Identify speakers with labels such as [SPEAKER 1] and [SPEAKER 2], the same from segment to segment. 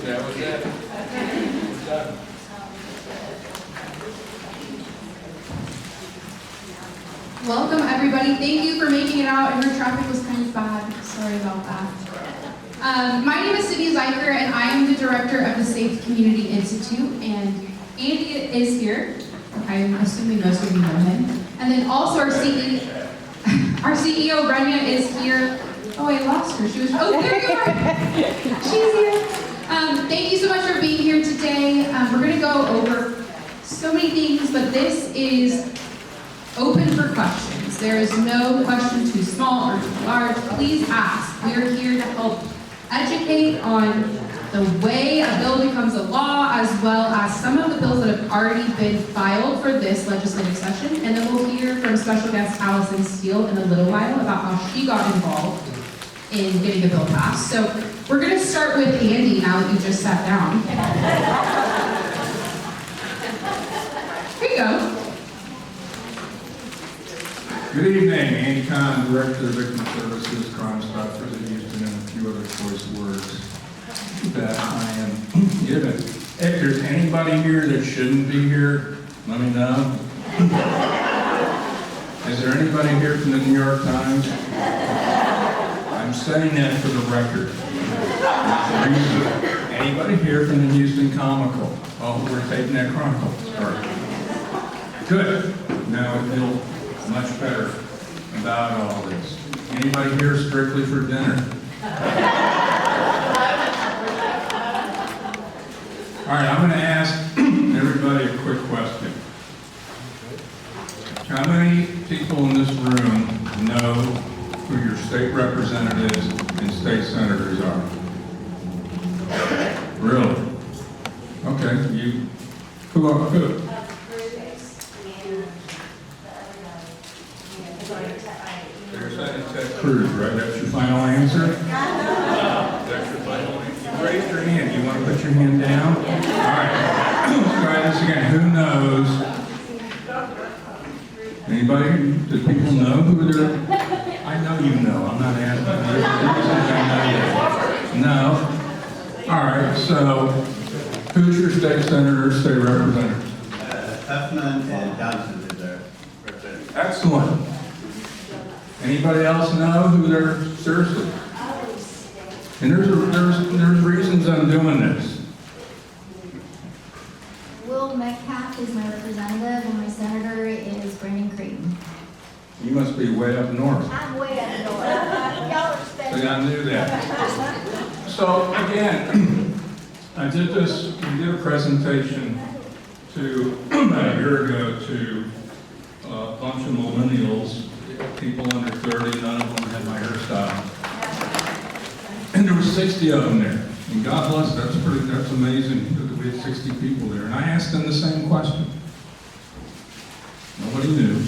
[SPEAKER 1] That was it. Done.
[SPEAKER 2] Welcome, everybody. Thank you for making it out. I heard traffic was kind of bad. Sorry about that. My name is Sydney Zeicher, and I am the director of the Safe Community Institute. And Andy is here. I'm assuming most of you know him. And then also our CEO Rania is here. Oh, I lost her. She was. Oh, there you are. She's here. Thank you so much for being here today. We're going to go over so many things, but this is open for questions. There is no question too small or too large. Please ask. We are here to help educate on the way a bill becomes a law, as well as some of the bills that have already been filed for this legislative session. And then we'll hear from special guest Allison Steele in a little while about how she got involved in getting a bill passed. So we're going to start with Andy now that you just sat down. Here you go.
[SPEAKER 3] Good evening, Andy Kahn, Director of Victim Services, Crime Stoppers in Houston, and a few other choice words that I am given. If there's anybody here that shouldn't be here, let me know. Is there anybody here from the New York Times? I'm saying that for the record. There's a reason. Anybody here from the Houston Comical? Oh, we're taking that Chronicle. Sorry. Good. Now I feel much better about all this. Anybody here strictly for dinner? All right, I'm going to ask everybody a quick question. How many people in this room know who your state representatives and state senators are? Really? Okay, you. Who? You're saying Ted Cruz, right? That's your final answer? That's your final answer. You raised your hand. You want to put your hand down? All right. Let's try this again. Who knows? Anybody? Do people know who they're? I know you know. I'm not asking you. No. All right. So, who's your state senator, state representative?
[SPEAKER 4] Huffman and Johnson is there.
[SPEAKER 3] Excellent. Anybody else know who they're seriously? And there's reasons I'm doing this.
[SPEAKER 5] Will Metcalf is my representative, and my senator is Brandon Creighton.
[SPEAKER 3] You must be way up north.
[SPEAKER 5] I'm way up north. Y'all are special.
[SPEAKER 3] See, I knew that. So again, we did a presentation about a year ago to a bunch of millennials, people under 30, none of them had my hairstyle. And there were 60 of them there. And God bless, that's amazing that we had 60 people there. And I asked them the same question. Nobody knew.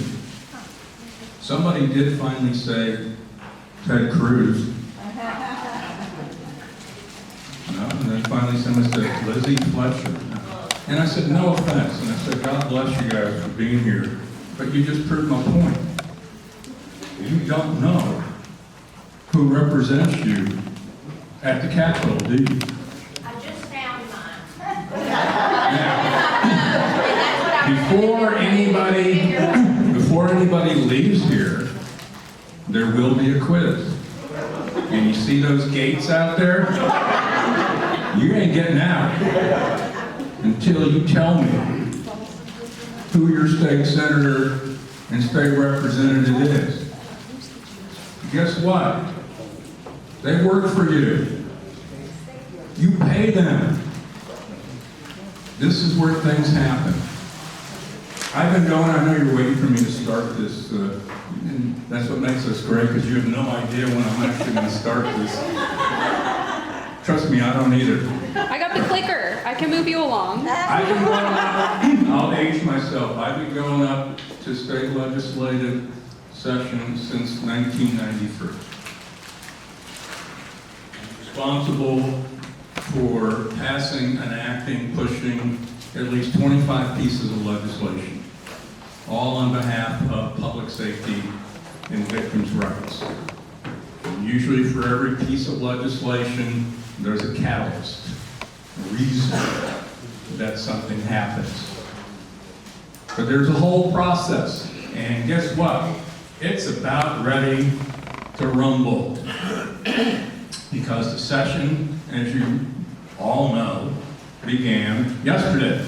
[SPEAKER 3] Somebody did finally say Ted Cruz. No, and then finally somebody said Lizzie Fletcher. And I said, no offense. And I said, God bless you guys for being here. But you just proved my point. You don't know who represents you at the Capitol, do you?
[SPEAKER 5] I just found mine.
[SPEAKER 3] Now, before anybody leaves here, there will be a quiz. And you see those gates out there? You ain't getting out until you tell me who your state senator and state representative is. Guess what? They work for you. You pay them. This is where things happen. I've been going, I know you're waiting for me to start this, and that's what makes us great, because you have no idea when I'm actually going to start this. Trust me, I don't either.
[SPEAKER 6] I got the clicker. I can move you along.
[SPEAKER 3] I've been going up, I'll age myself, I've been going up to state legislative session since 1993. Responsible for passing, enacting, pushing at least 25 pieces of legislation, all on behalf of public safety and victims' rights. And usually for every piece of legislation, there's a catalyst. reason that something happens. But there's a whole process, and guess what? It's about ready to rumble. Because the session, as you all know, began yesterday.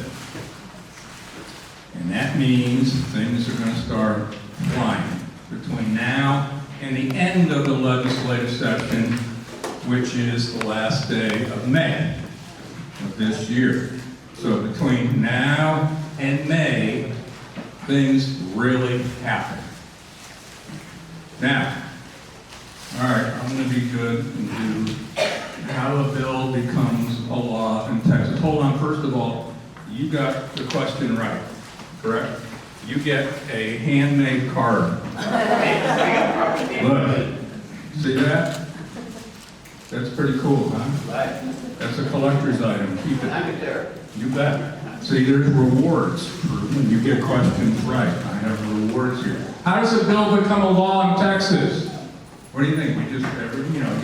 [SPEAKER 3] And that means things are going to start flying between now and the end of the legislative session, which is the last day of May of this year. So between now and May, things really happen. Now, all right, I'm going to be good and do how a bill becomes a law in Texas. Hold on, first of all, you got the question right, correct? You get a handmade card. Look, see that? That's pretty cool, huh?
[SPEAKER 1] Right.
[SPEAKER 3] That's a collector's item. Keep it.
[SPEAKER 1] Hang it there.
[SPEAKER 3] You bet. See, there's rewards for when you get questions right. I have rewards here. How does a bill become a law in Texas? What do you think? We just,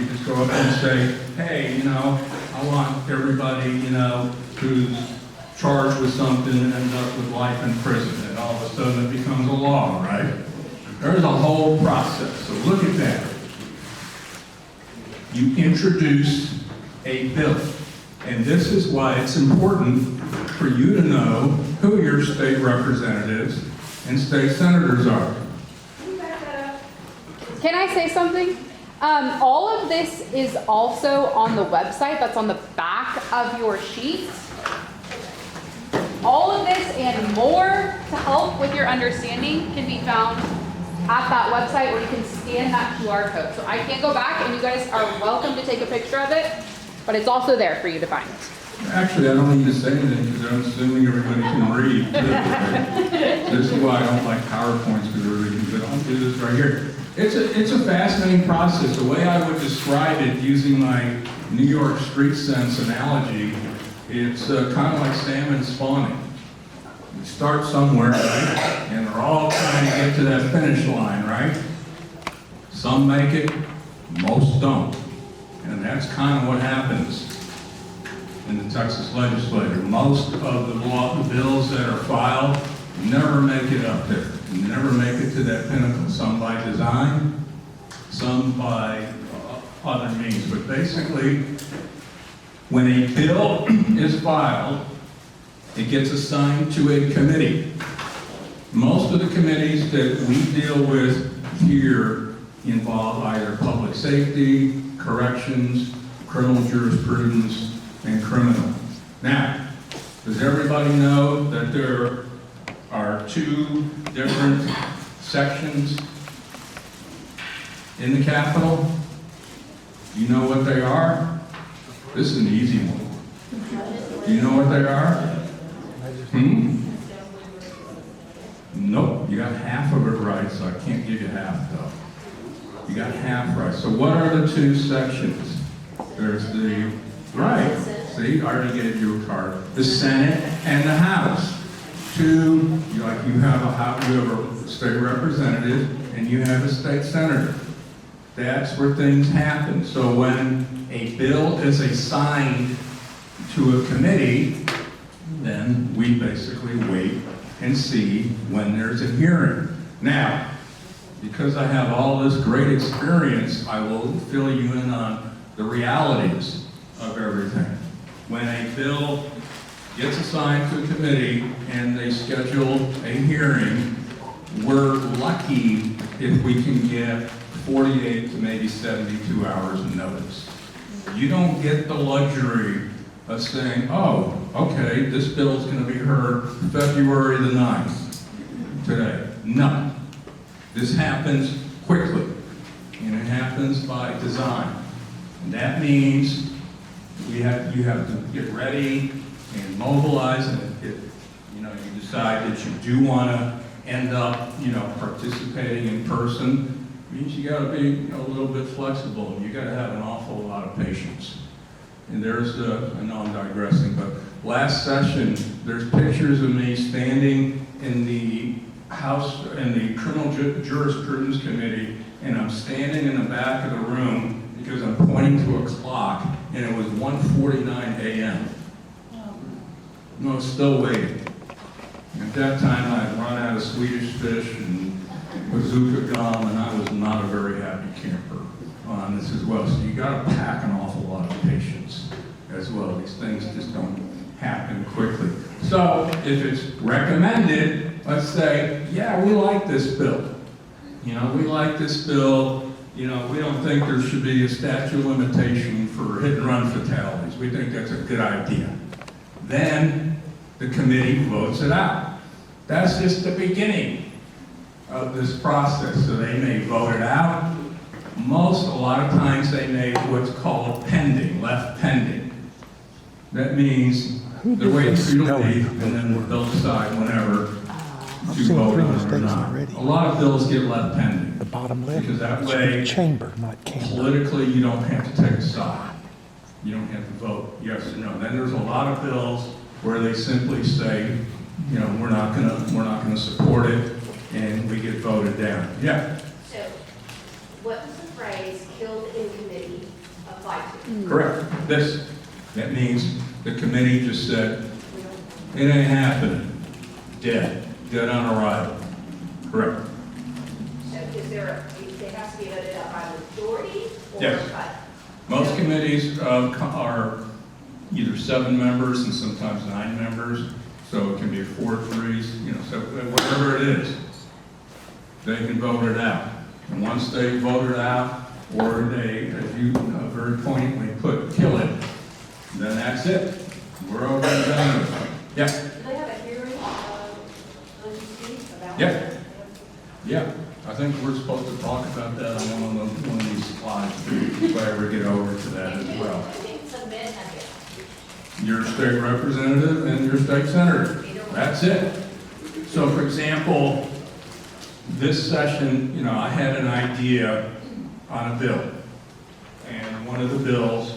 [SPEAKER 3] you just go up and say, hey, I want everybody, who's charged with something and ends up with life in prison, and all of a sudden it becomes a law, right? There's a whole process. So look at that. You introduce a bill. And this is why it's important for you to know who your state representatives and state senators are.
[SPEAKER 6] Can I say something? All of this is also on the website that's on the back of your sheet. All of this and more to help with your understanding can be found at that website, or you can scan that QR code. So I can't go back, and you guys are welcome to take a picture of it, but it's also there for you to find.
[SPEAKER 3] Actually, I don't need to say anything because I'm assuming everybody can read. This is why I don't like PowerPoints, because everybody can, but I'll do this right here. It's a fascinating process. The way I would describe it using my New York street sense analogy, it's kind of like salmon spawning. You start somewhere, right? And they're all trying to get to that finish line, right? Some make it, most don't. And that's kind of what happens in the Texas legislature. Most of the bills that are filed never make it up there. Never make it to that pinnacle. Some by design, some by other means. But basically, when a bill is filed, it gets assigned to a committee. Most of the committees that we deal with here involve either public safety, corrections, criminal jurisprudence, and criminal. Now, does everybody know that there are two different sections in the Capitol? Do you know what they are? This is an easy one. Do you know what they are? Nope, you got half of it right, so I can't give you half though. You got half right. So what are the two sections? There's the, right, see, I already gave you a card. The Senate and the House. Two, you have a state representative and you have a state senator. That's where things happen. So when a bill is assigned to a committee, then we basically wait and see when there's a hearing. Now, because I have all this great experience, I will fill you in on the realities of everything. When a bill gets assigned to a committee and they schedule a hearing, we're lucky if we can get 48 to maybe 72 hours of notice. You don't get the luxury of saying, oh, okay, this bill is going to be heard February the 9th today. No. This happens quickly, and it happens by design. And that means you have to get ready and mobilize, and if you decide that you do want to end up participating in person, it means you got to be a little bit flexible, and you got to have an awful lot of patience. And there's I know I'm digressing, but last session, there's pictures of me standing in the House and the Criminal Jurisprudence Committee, and I'm standing in the back of the room because I'm pointing to a clock, and it was 1:49 a.m. No, it's still waiting. At that time, I had run out of Swedish fish and bazooka gum, and I was not a very happy camper on this as well. So you got to pack an awful lot of patience as well. These things just don't happen quickly. So if it's recommended, let's say, yeah, we like this bill. You know, we like this bill. You know, we don't think there should be a statute of limitation for hit and run fatalities. We think that's a good idea. Then the committee votes it out. That's just the beginning of this process. So they may vote it out. A lot of times they may what's called pending, left pending. That means they're waiting for you to leave, and then they'll decide whenever to vote on it or not. A lot of bills get left pending.
[SPEAKER 7] The bottom left,
[SPEAKER 3] Because that
[SPEAKER 7] it should be
[SPEAKER 3] way,
[SPEAKER 7] chamber, not camber.
[SPEAKER 3] politically, you don't have to take a side. You don't have to vote yes or no. Then there's a lot of bills where they simply say, you know, we're not gonna support it, and we get voted down. Yeah,
[SPEAKER 8] So, what does the phrase "killed in committee" apply to?
[SPEAKER 3] correct. That means the committee just said, it ain't happening. Dead on arrival. Correct.
[SPEAKER 8] So, it has to be voted out by majority or
[SPEAKER 3] Yes.
[SPEAKER 8] by?
[SPEAKER 3] Most committees are either 7 members and sometimes 9 members, so it can be 4-3s, you know, so whatever it is, they can vote it out. And once they vote it out, or they, as you very poignantly put, kill it, then that's it. We're over and done with it. Yeah,
[SPEAKER 8] Do they have a hearing about?
[SPEAKER 3] yeah, yeah. I think we're supposed to talk about that on one of these slides, if I ever get over to that as well.
[SPEAKER 8] I think submit a
[SPEAKER 3] Your state representative and your state senator. That's it. So for example, this session, you know, I had an idea on a bill. And one of the bills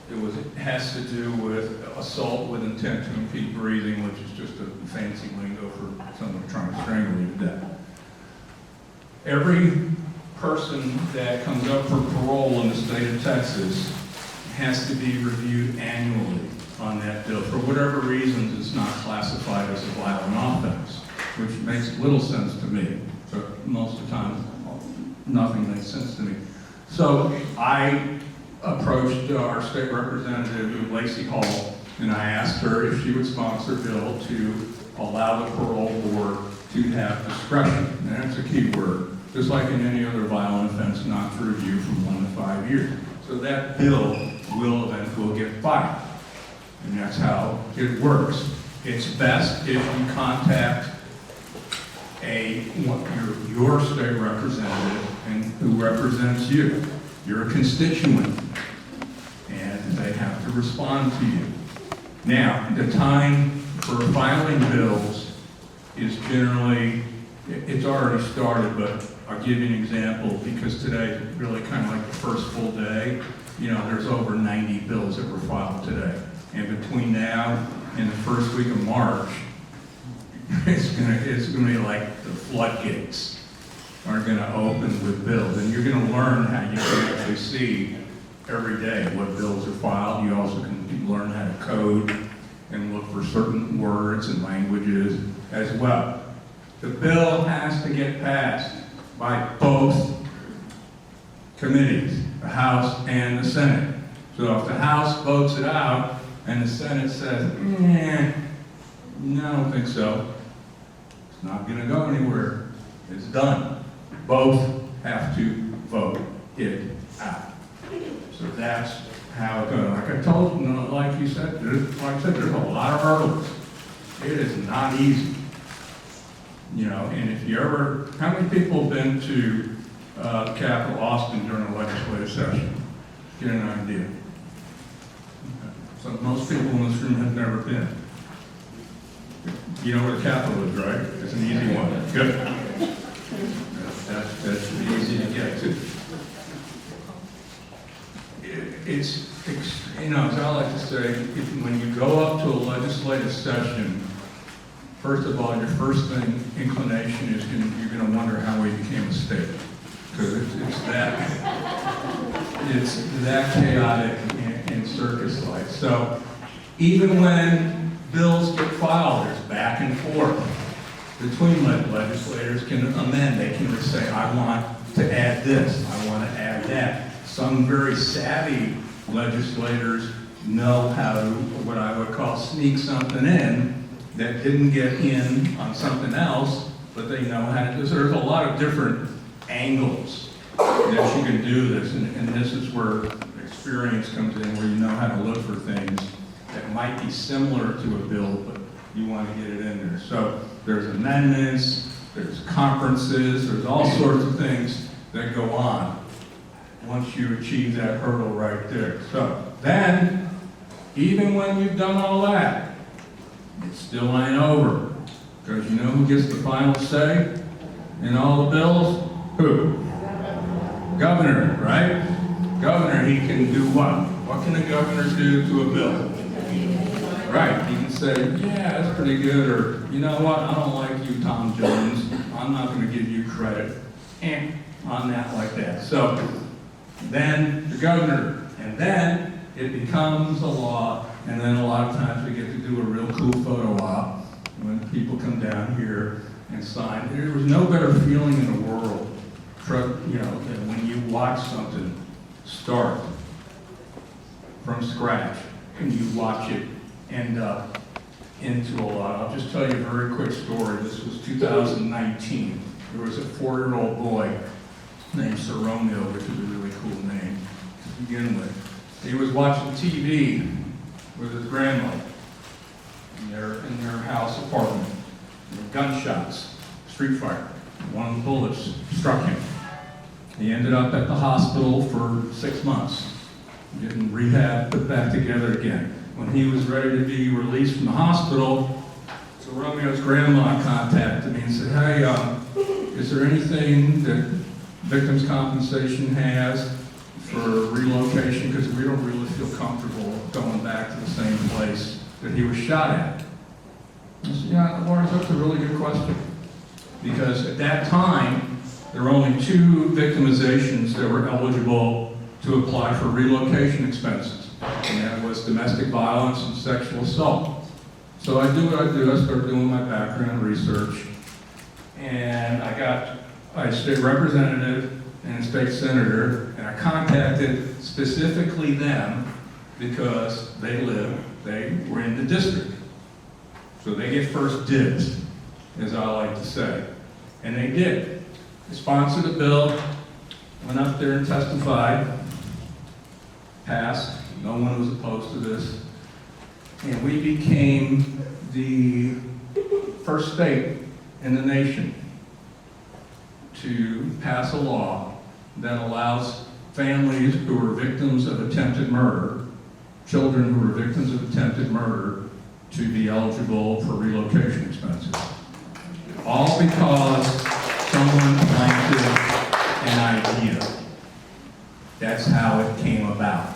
[SPEAKER 3] it has to do with assault with intent to impede breathing, which is just a fancy lingo for someone trying to strangle you to death. Every person that comes up for parole in the state of Texas has to be reviewed annually on that bill. For whatever reasons, it's not classified as a violent offense, which makes little sense to me. So most of the time, nothing makes sense to me. So I approached our state representative, Lacey Hall, and I asked her if she would sponsor a bill to allow the parole board to have discretion. And that's a key word. Just like in any other violent offense, not to review from 1 to 5 years. So that bill will eventually get filed. And that's how it works. It's best if you contact your state representative and who represents you. You're a constituent, and they have to respond to you. Now, the time for filing bills is generally, it's already started, but I'll give you an example, because today is really kind of like the first full day. You know, there's over 90 bills that were filed today. And between now and the first week of March, it's gonna be like the floodgates are gonna open with bills. And you're gonna learn how you can actually see every day what bills are filed. You also can learn how to code and look for certain words and languages as well. The bill has to get passed by both committees, the House and the Senate. So if the House votes it out and the Senate says, no, I don't think so, it's not going to go anywhere, it's done. Both have to vote it out. So that's how it goes. Like I told you, like you said, there's a lot of hurdles. It is not easy. You know, and if you ever, how many people have been to the Capitol, Austin, during a legislative session? Get an idea. Okay. So most people in this room have never been. You know where the Capitol is, right? It's an easy one. Good. That should be easy to get to. It's you know, as I like to say, when you go up to a legislative session, first of all, your first inclination is you're going to wonder how we became a state, because it's that chaotic and circus-like. So Even when bills get filed, there's back and forth between legislators can amend. They can just say, I want to add this, I want to add that. Some very savvy legislators know how to, what I would call, sneak something in that didn't get in on something else, but they know how to do. So there's a lot of different angles that you can do this, and this is where experience comes in, where you know how to look for things that might be similar to a bill, but you want to get it in there. So there's amendments, there's conferences, there's all sorts of things that go on once you achieve that hurdle right there. So then, even when you've done all that, it still ain't over. Because you know who gets the final say in all the bills? Who? Governor, right? Governor, he can do what? What can a governor do to a bill? Right, he can say, yeah, that's pretty good, or, you know what, I don't like you, Tom Jones. I'm not going to give you credit on that like that. So then the governor, and then it becomes a law, and then a lot of times we get to do a real cool photo op when people come down here and sign. There was no better feeling in the world, you know, than when you watch something start from scratch and you watch it end up into a lot. I'll just tell you a very quick story. This was 2019. There was a 4-year-old boy named Sir Romeo, which is a really cool name to begin with. He was watching TV with his grandmother in their house apartment. There were gunshots, street fight. One of the bullets struck him. He ended up at the hospital for 6 months, getting rehab, put back together again. When he was ready to be released from the hospital, so Romeo's grandma contacted me and said, hey, is there anything that Victims' Compensation has for relocation? Because we don't really feel comfortable going back to the same place that he was shot at. I said, yeah, Lawrence, that's a really good question. Because at that time, there were only 2 victimizations that were eligible to apply for relocation expenses. And that was domestic violence and sexual assault. So I do what I do. I started doing my background research. And I got a state representative and a state senator, and I contacted specifically them because they were in the district. So they get first dibs, as I like to say. And they did. They sponsored a bill, went up there and testified, passed. No one was opposed to this. And we became the first state in the nation to pass a law that allows families who were victims of attempted murder, children who were victims of attempted murder, to be eligible for relocation expenses. All because someone planted an idea. That's how it came about.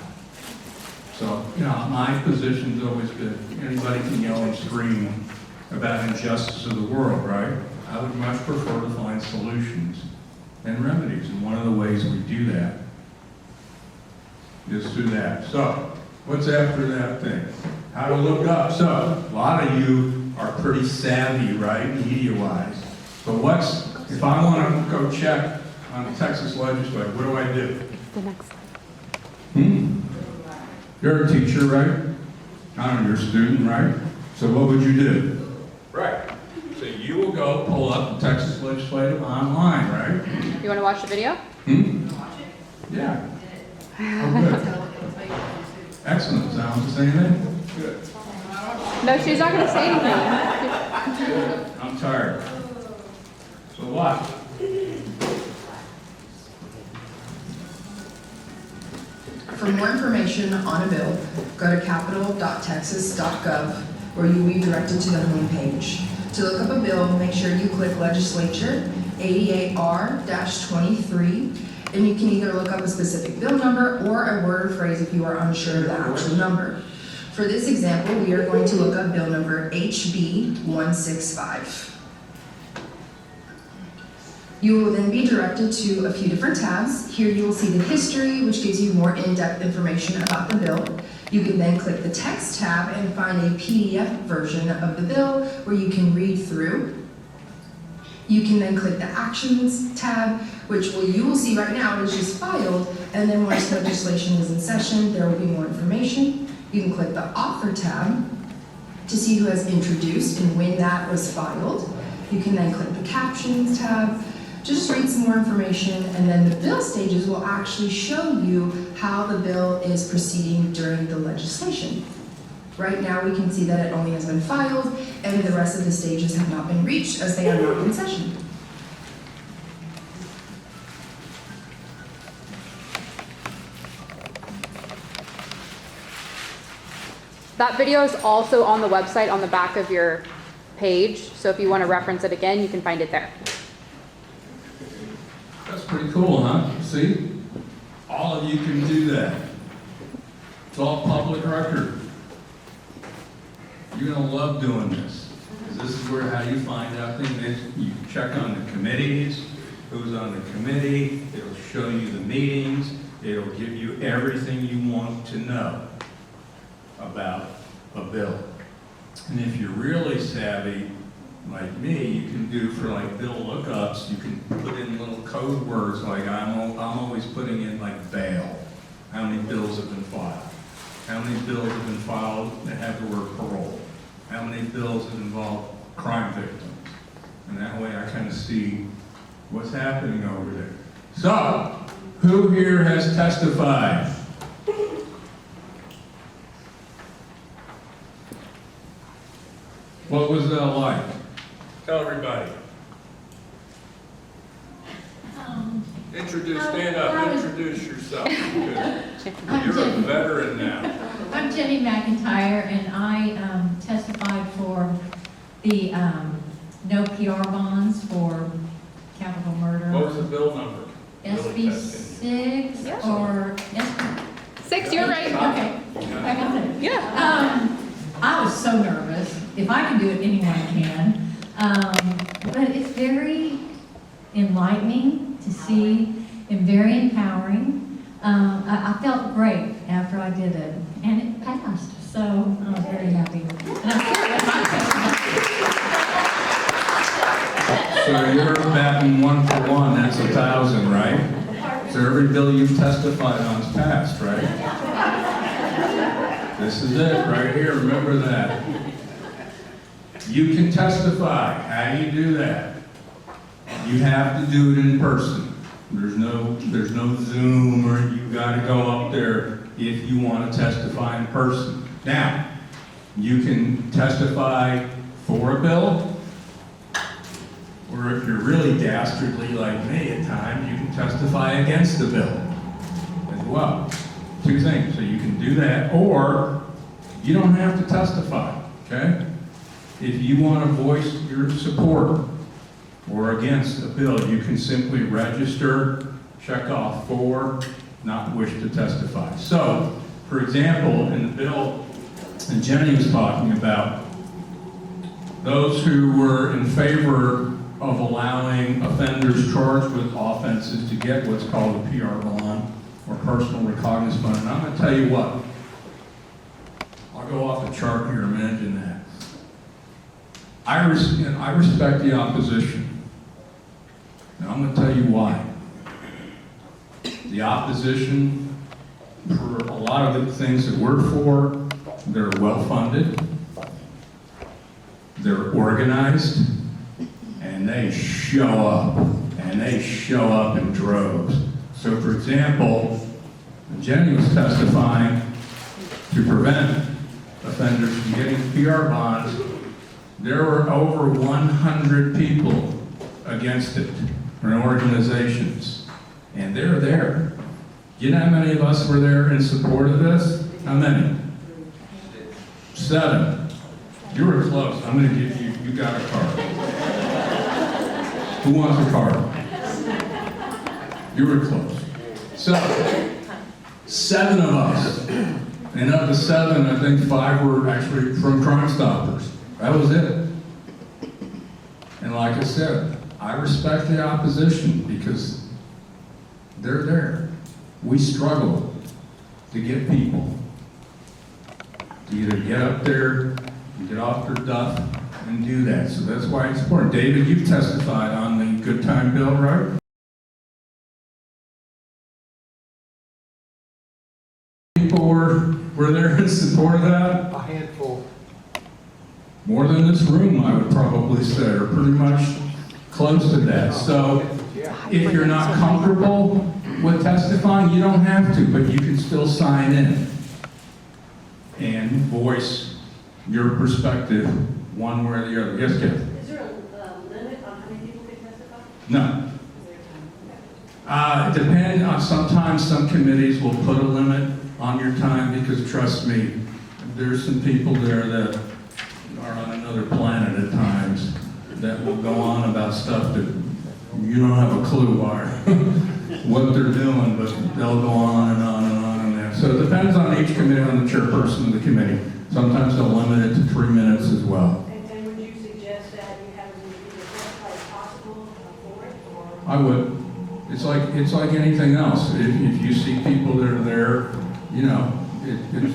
[SPEAKER 3] So, you know, my position's always been, anybody can yell and scream about injustice of the world, right? I would much prefer to find solutions and remedies, and one of the ways we do that is through that. So, what's after that thing? How to look up. So, a lot of you are pretty savvy, right, media-wise. But if I want to go check on the Texas Legislature, what do I do?
[SPEAKER 6] The next slide.
[SPEAKER 3] You're a teacher, right? I don't know, you're a student, right? So what would you do? Right. So you will go pull up the Texas Legislative online, right?
[SPEAKER 6] You want to watch the video?
[SPEAKER 3] Yeah. Oh, good. Excellent. Does Alan say anything? Good.
[SPEAKER 6] No, she's not going to say anything.
[SPEAKER 3] I'm tired. So watch.
[SPEAKER 7] For more information on a bill, go to capitol.texas.gov, where you will be directed to the home page. To look up a bill, make sure you click Legislature 88R-23, and you can either look up a specific bill number or a word or phrase if you are unsure of the actual number. For this example, we are going to look up bill number HB 165. You will then be directed to a few different tabs. Here you will see the history, which gives you more in-depth information about the bill. You can then click the text tab and find a PDF version of the bill where you can read through. You can then click the Actions tab, which you will see right now is just filed, and then once legislation is in session, there will be more information. You can click the Author tab to see who has introduced and when that was filed. You can then click the Captions tab, just read some more information, and then the bill stages will actually show you how the bill is proceeding during the legislation. Right now, we can see that it only has been filed, and the rest of the stages have not been reached as they are not in session.
[SPEAKER 6] That video is also on the website on the back of your page, so if you want to reference it again, you can find it there.
[SPEAKER 3] That's pretty cool, huh? See? All of you can do that. It's all public record. You're gonna love doing this. 'Cause this is where how you find out things. You check on the committees, who's on the committee, it'll show you the meetings, it'll give you everything you want to know about a bill. And if you're really savvy, like me, you can do for like bill lookups, you can put in little code words like I'm always putting in like bail. How many bills have been filed? How many bills have been filed that have the word parole? How many bills have involved crime victims? And that way I kind of see what's happening over there. So, who here has testified? What was that like? Tell everybody. Stand up, introduce yourself. You're a veteran now.
[SPEAKER 9] I'm Jenny McIntyre, and I testified for the no PR bonds for capital murder.
[SPEAKER 3] What was the bill number?
[SPEAKER 9] SB 6 or SB
[SPEAKER 6] 6, you're right.
[SPEAKER 9] Okay, I got it.
[SPEAKER 6] Yeah.
[SPEAKER 9] I was so nervous. If I can do it, anyone can. But it's very enlightening to see and very empowering. I felt great after I did it, and it passed. So I was very happy. And I'm sure
[SPEAKER 3] So you're batting 1 for 1, that's 1,000, right? So every bill you've testified on is passed, right? This is it, right here, remember that. You can testify. How do you do that? You have to do it in person. There's no Zoom or you gotta go up there if you want to testify in person. Now, you can testify for a bill, or if you're really dastardly like me at times, you can testify against the bill as well. 2 things, so you can do that, or you don't have to testify, okay? If you want to voice your support or against a bill, you can simply register, check off for, not wish to testify. So, for example, in the bill that Jenny was talking about, those who were in favor of allowing offenders charged with offenses to get what's called a PR bond or personal recognizance fund. And I'm going to tell you what, I'll go off the chart here, imagine that. I respect the opposition. Now I'm going to tell you why. The opposition, for a lot of the things that we're for, they're well-funded, they're organized, and they show up, and they show up in droves. So for example, Jenny was testifying to prevent offenders from getting PR bonds. There were over 100 people against it, or organizations, and they're there. You know how many of us were there in support of this? How many? 7. You were close. I'm going to give you, you got a card. Who wants a card? You were close. So, 7 of us. And of the 7, I think 5 were actually from Crime Stoppers. That was it. And like I said, I respect the opposition because they're there. We struggle to get people to either get up there and get off their duff and do that. So that's why it's important. David, you've testified on the good time bill, right? People were there in support of that?
[SPEAKER 1] A handful.
[SPEAKER 3] More than this room, I would probably say, or pretty much close to that. So if you're not comfortable with testifying, you don't have to, but you can still sign in and voice your perspective one way or the other. Yes, Kev?
[SPEAKER 8] Is there a limit on how many people can testify?
[SPEAKER 3] No. It depends on, sometimes some committees will put a limit on your time because trust me, there's some people there that are on another planet at times that will go on about stuff that you don't have a clue what they're doing, but they'll go on and on and on and that. So it depends on each committee, on the chairperson of the committee. Sometimes they'll limit it to 3 minutes as well.
[SPEAKER 8] And would you suggest that you have as many people testify as possible for it, or?
[SPEAKER 3] I would. It's like anything else. If you see people that are there, you know,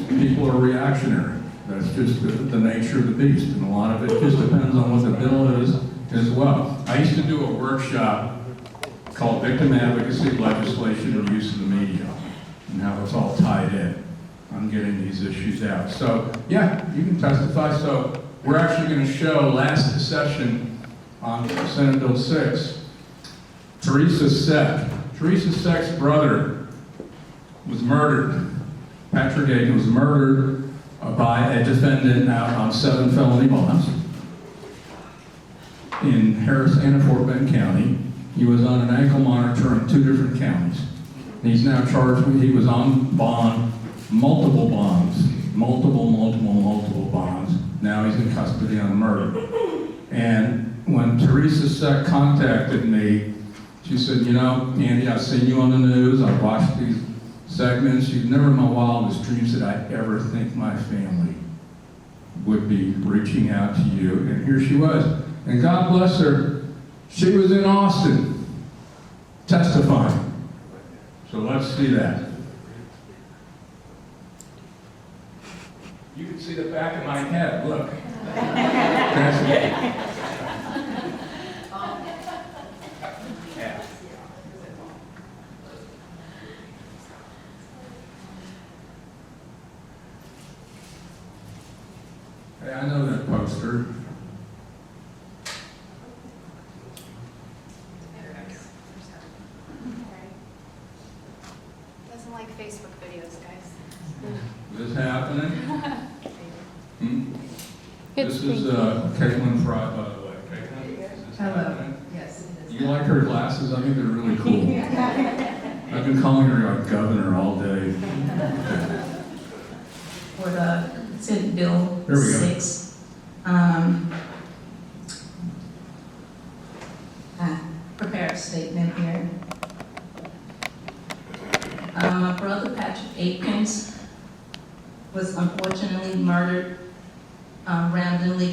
[SPEAKER 3] people are reactionary. That's just the nature of the beast, and a lot of it just depends on what the bill is as well. I used to do a workshop called Victim Advocacy, Legislation, and Use of the Media, and how it's all tied in on getting these issues out. So, yeah, you can testify. So, we're actually going to show last session on Senate Bill 6, Teresa Seck. Teresa Seck's brother was murdered. Patrick Aiken was murdered by a defendant out on 7 felony bonds in Harris and Fort Bend County. He was on an ankle monitor in 2 different counties. He's now charged with, he was on bond, multiple bonds, multiple bonds. Now he's in custody on murder. And when Teresa Seck contacted me, she said, you know, Andy, I've seen you on the news, I've watched these segments. You've never in my wildest dreams did I ever think my family would be reaching out to you. And here she was. And God bless her, she was in Austin testifying. So let's see that. You can see the back of my head, look. That's me. Yeah. Hey, I know that poster.
[SPEAKER 10] Doesn't like Facebook videos, guys.
[SPEAKER 3] Is this happening?
[SPEAKER 6] It's
[SPEAKER 3] This is Caitlin Fry, by the way. Caitlin, is this
[SPEAKER 7] Hello.
[SPEAKER 3] happening?
[SPEAKER 7] Yes, it is.
[SPEAKER 3] You like her glasses? I think they're really cool. I've been calling her like governor all day.
[SPEAKER 11] For the Senate Bill
[SPEAKER 3] There we go.
[SPEAKER 11] 6. I prepared a statement here. My brother Patrick Aikens was unfortunately murdered randomly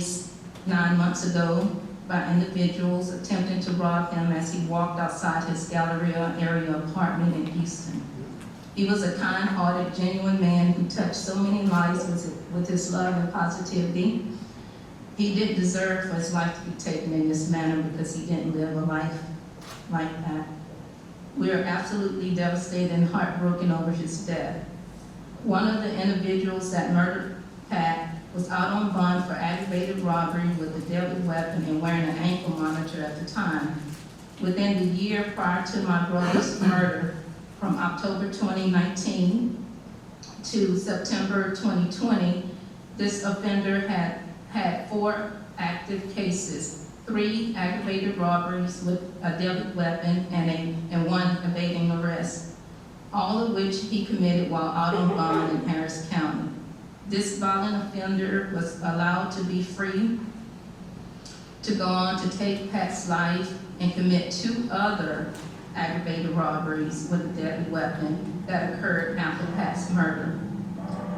[SPEAKER 11] 9 months ago by individuals attempting to rob him as he walked outside his Galleria area apartment in Houston. He was a kind-hearted, genuine man who touched so many lives with his love and positivity. He didn't deserve for his life to be taken in this manner because he didn't live a life like that. We are absolutely devastated and heartbroken over his death. One of the individuals that murdered Pat was out on bond for aggravated robbery with a deadly weapon and wearing an ankle monitor at the time. Within the year prior to my brother's murder, from October 2019 to September 2020, this offender had 4 active cases, 3 aggravated robberies with a deadly weapon and 1 evading arrest, all of which he committed while out on bond in Harris County. This violent offender was allowed to be free to go on to take Pat's life and commit 2 other aggravated robberies with a deadly weapon that occurred after Pat's murder.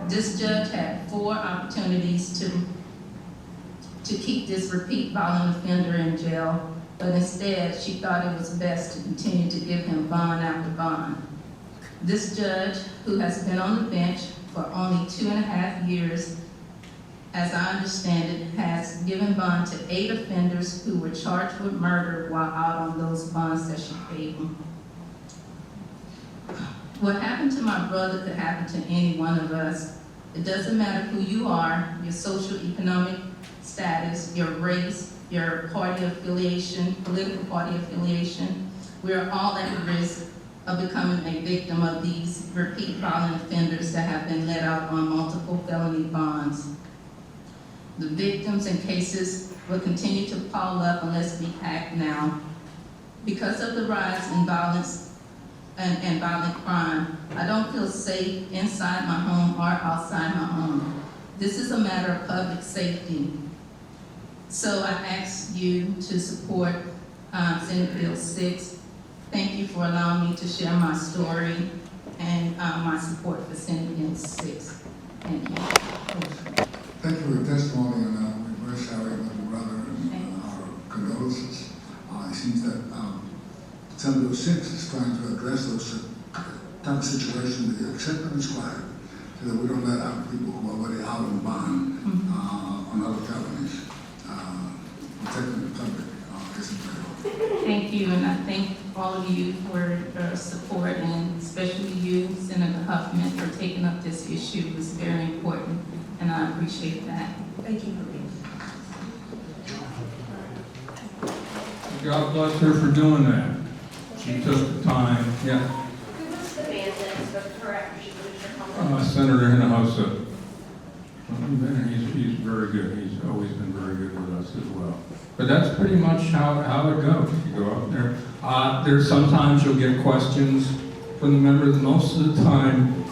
[SPEAKER 11] This judge had 4 opportunities to keep this repeat violent offender in jail, but instead she thought it was best to continue to give him bond after bond. This judge, who has been on the bench for only 2.5 years, as I understand it, has given bond to 8 offenders who were charged with murder while out on those bonds that she paid them. What happened to my brother could happen to any one of us. It doesn't matter who you are, your socioeconomic status, your race, your party affiliation, political party affiliation. We are all at risk of becoming a victim of these repeat violent offenders that have been let out on multiple felony bonds. The victims and cases will continue to pile up unless we act now. Because of the rise in violence and violent crime, I don't feel safe inside my home or outside my home. This is a matter of public safety. So I ask you to support Senate Bill 6. Thank you for allowing me to share my story and my support for Senate Bill 6. Thank you.
[SPEAKER 12] Thank you for your testimony, and we're very sorry about your brother, and our condolences. It seems that Senate Bill 6 is trying to address those type of situations that you accept and describe, so that we don't let out people who are already out on bond on other felonies. Protecting the public is important.
[SPEAKER 11] Thank you, and I thank all of you for your support, and especially you, Senator Huffman, for taking up this issue. It was very important, and I appreciate that.
[SPEAKER 7] Thank you for being here.
[SPEAKER 3] God bless her for doing that. She took the time. Yeah.
[SPEAKER 8] Who was the man that spoke to her after she finished her comment?
[SPEAKER 3] Senator Hinojosa. He's very good. He's always been very good with us as well. But that's pretty much how it goes. You go up there. There's sometimes you'll get questions from the members. Most of the time,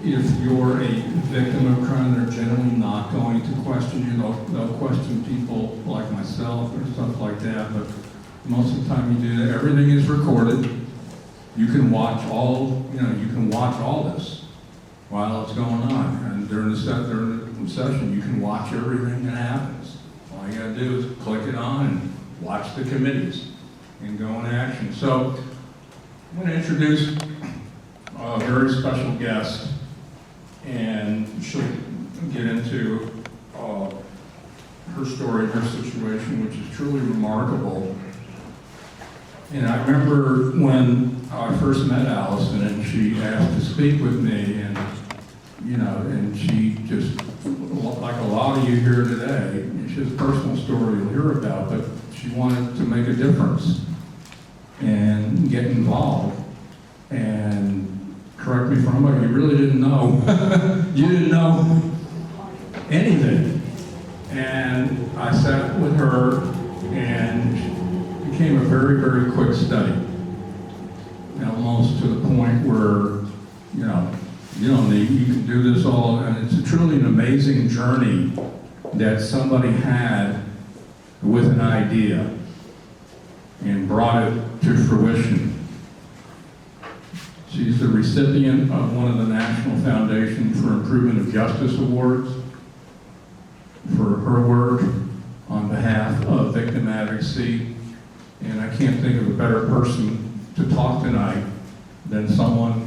[SPEAKER 3] if you're a victim of crime, they're generally not going to question you. They'll question people like myself or stuff like that. But most of the time you do that. Everything is recorded. You can watch all this while it's going on. And during the session, you can watch everything that happens. All you gotta do is click it on and watch the committees and go in action. So I'm gonna introduce a very special guest, and she'll get into her story, her situation, which is truly remarkable. And I remember when I first met Allison and she asked to speak with me, and and she just, like a lot of you here today, she has a personal story you'll hear about, but she wanted to make a difference and get involved. And correct me if I'm wrong, you really didn't know. You didn't know anything. And I sat with her, and it became a very, very quick study. Almost to the point where, you can do this all, and it's truly an amazing journey that somebody had with an idea and brought it to fruition. She's the recipient of one of the National Foundation for Improvement of Justice Awards for her work on behalf of victim advocacy, and I can't think of a better person to talk tonight than someone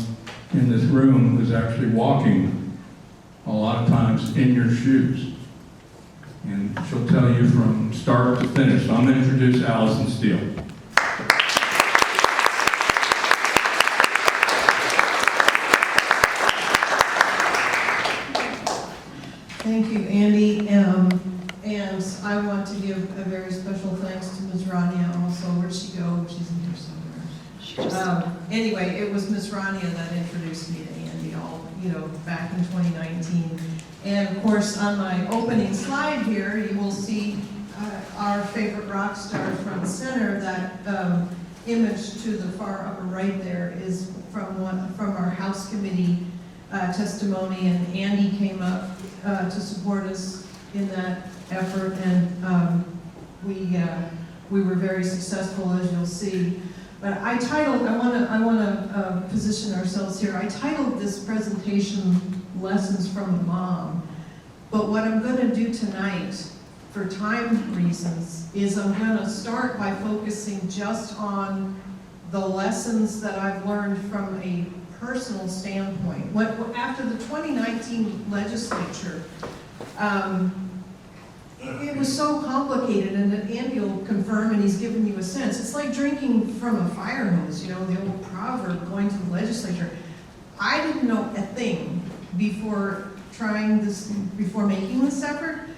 [SPEAKER 3] in this room who's actually walking a lot of times in your shoes. And she'll tell you from start to finish. So I'm going to introduce Allison Steele.
[SPEAKER 13] Thank you, Andy. And I want to give a very special thanks to Ms. Rania also. Where'd she go? She's in here somewhere. Anyway, it was Ms. Rania that introduced me to Andy back in 2019. And of course, on my opening slide here, you will see our favorite rock star front center. That image to the far upper right there is from our House Committee testimony, and Andy came up to support us in that effort, and we were very successful, as you'll see. But I want to position ourselves here. I titled this presentation "Lessons from a Mom," but what I'm going to do tonight, for time reasons, is I'm going to start by focusing just on the lessons that I've learned from a personal standpoint. After the 2019 legislature, it was so complicated, and Andy will confirm, and he's given you a sense. It's like drinking from a fire hose, you know, the old proverb, going to the legislature. I didn't know a thing before making this effort.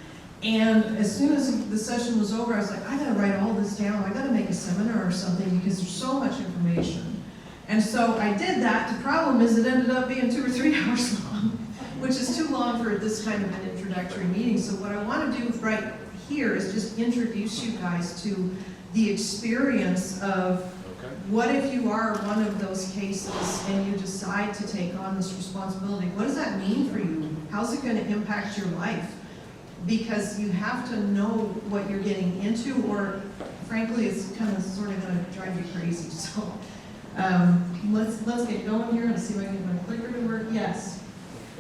[SPEAKER 13] And as soon as the session was over, I was like, I gotta write all this down. I gotta make a seminar or something because there's so much information. And so I did that. The problem is it ended up being 2 or 3 hours long, which is too long for this kind of an introductory meeting. So what I want to do right here is just introduce you guys to the experience of what if you are one of those cases and you decide to take on this responsibility. What does that mean for you? How's it going to impact your life? Because you have to know what you're getting into, or frankly, it's kind of sort of going to drive you crazy. So let's get going here and see if I can get my clicker to work. Yes.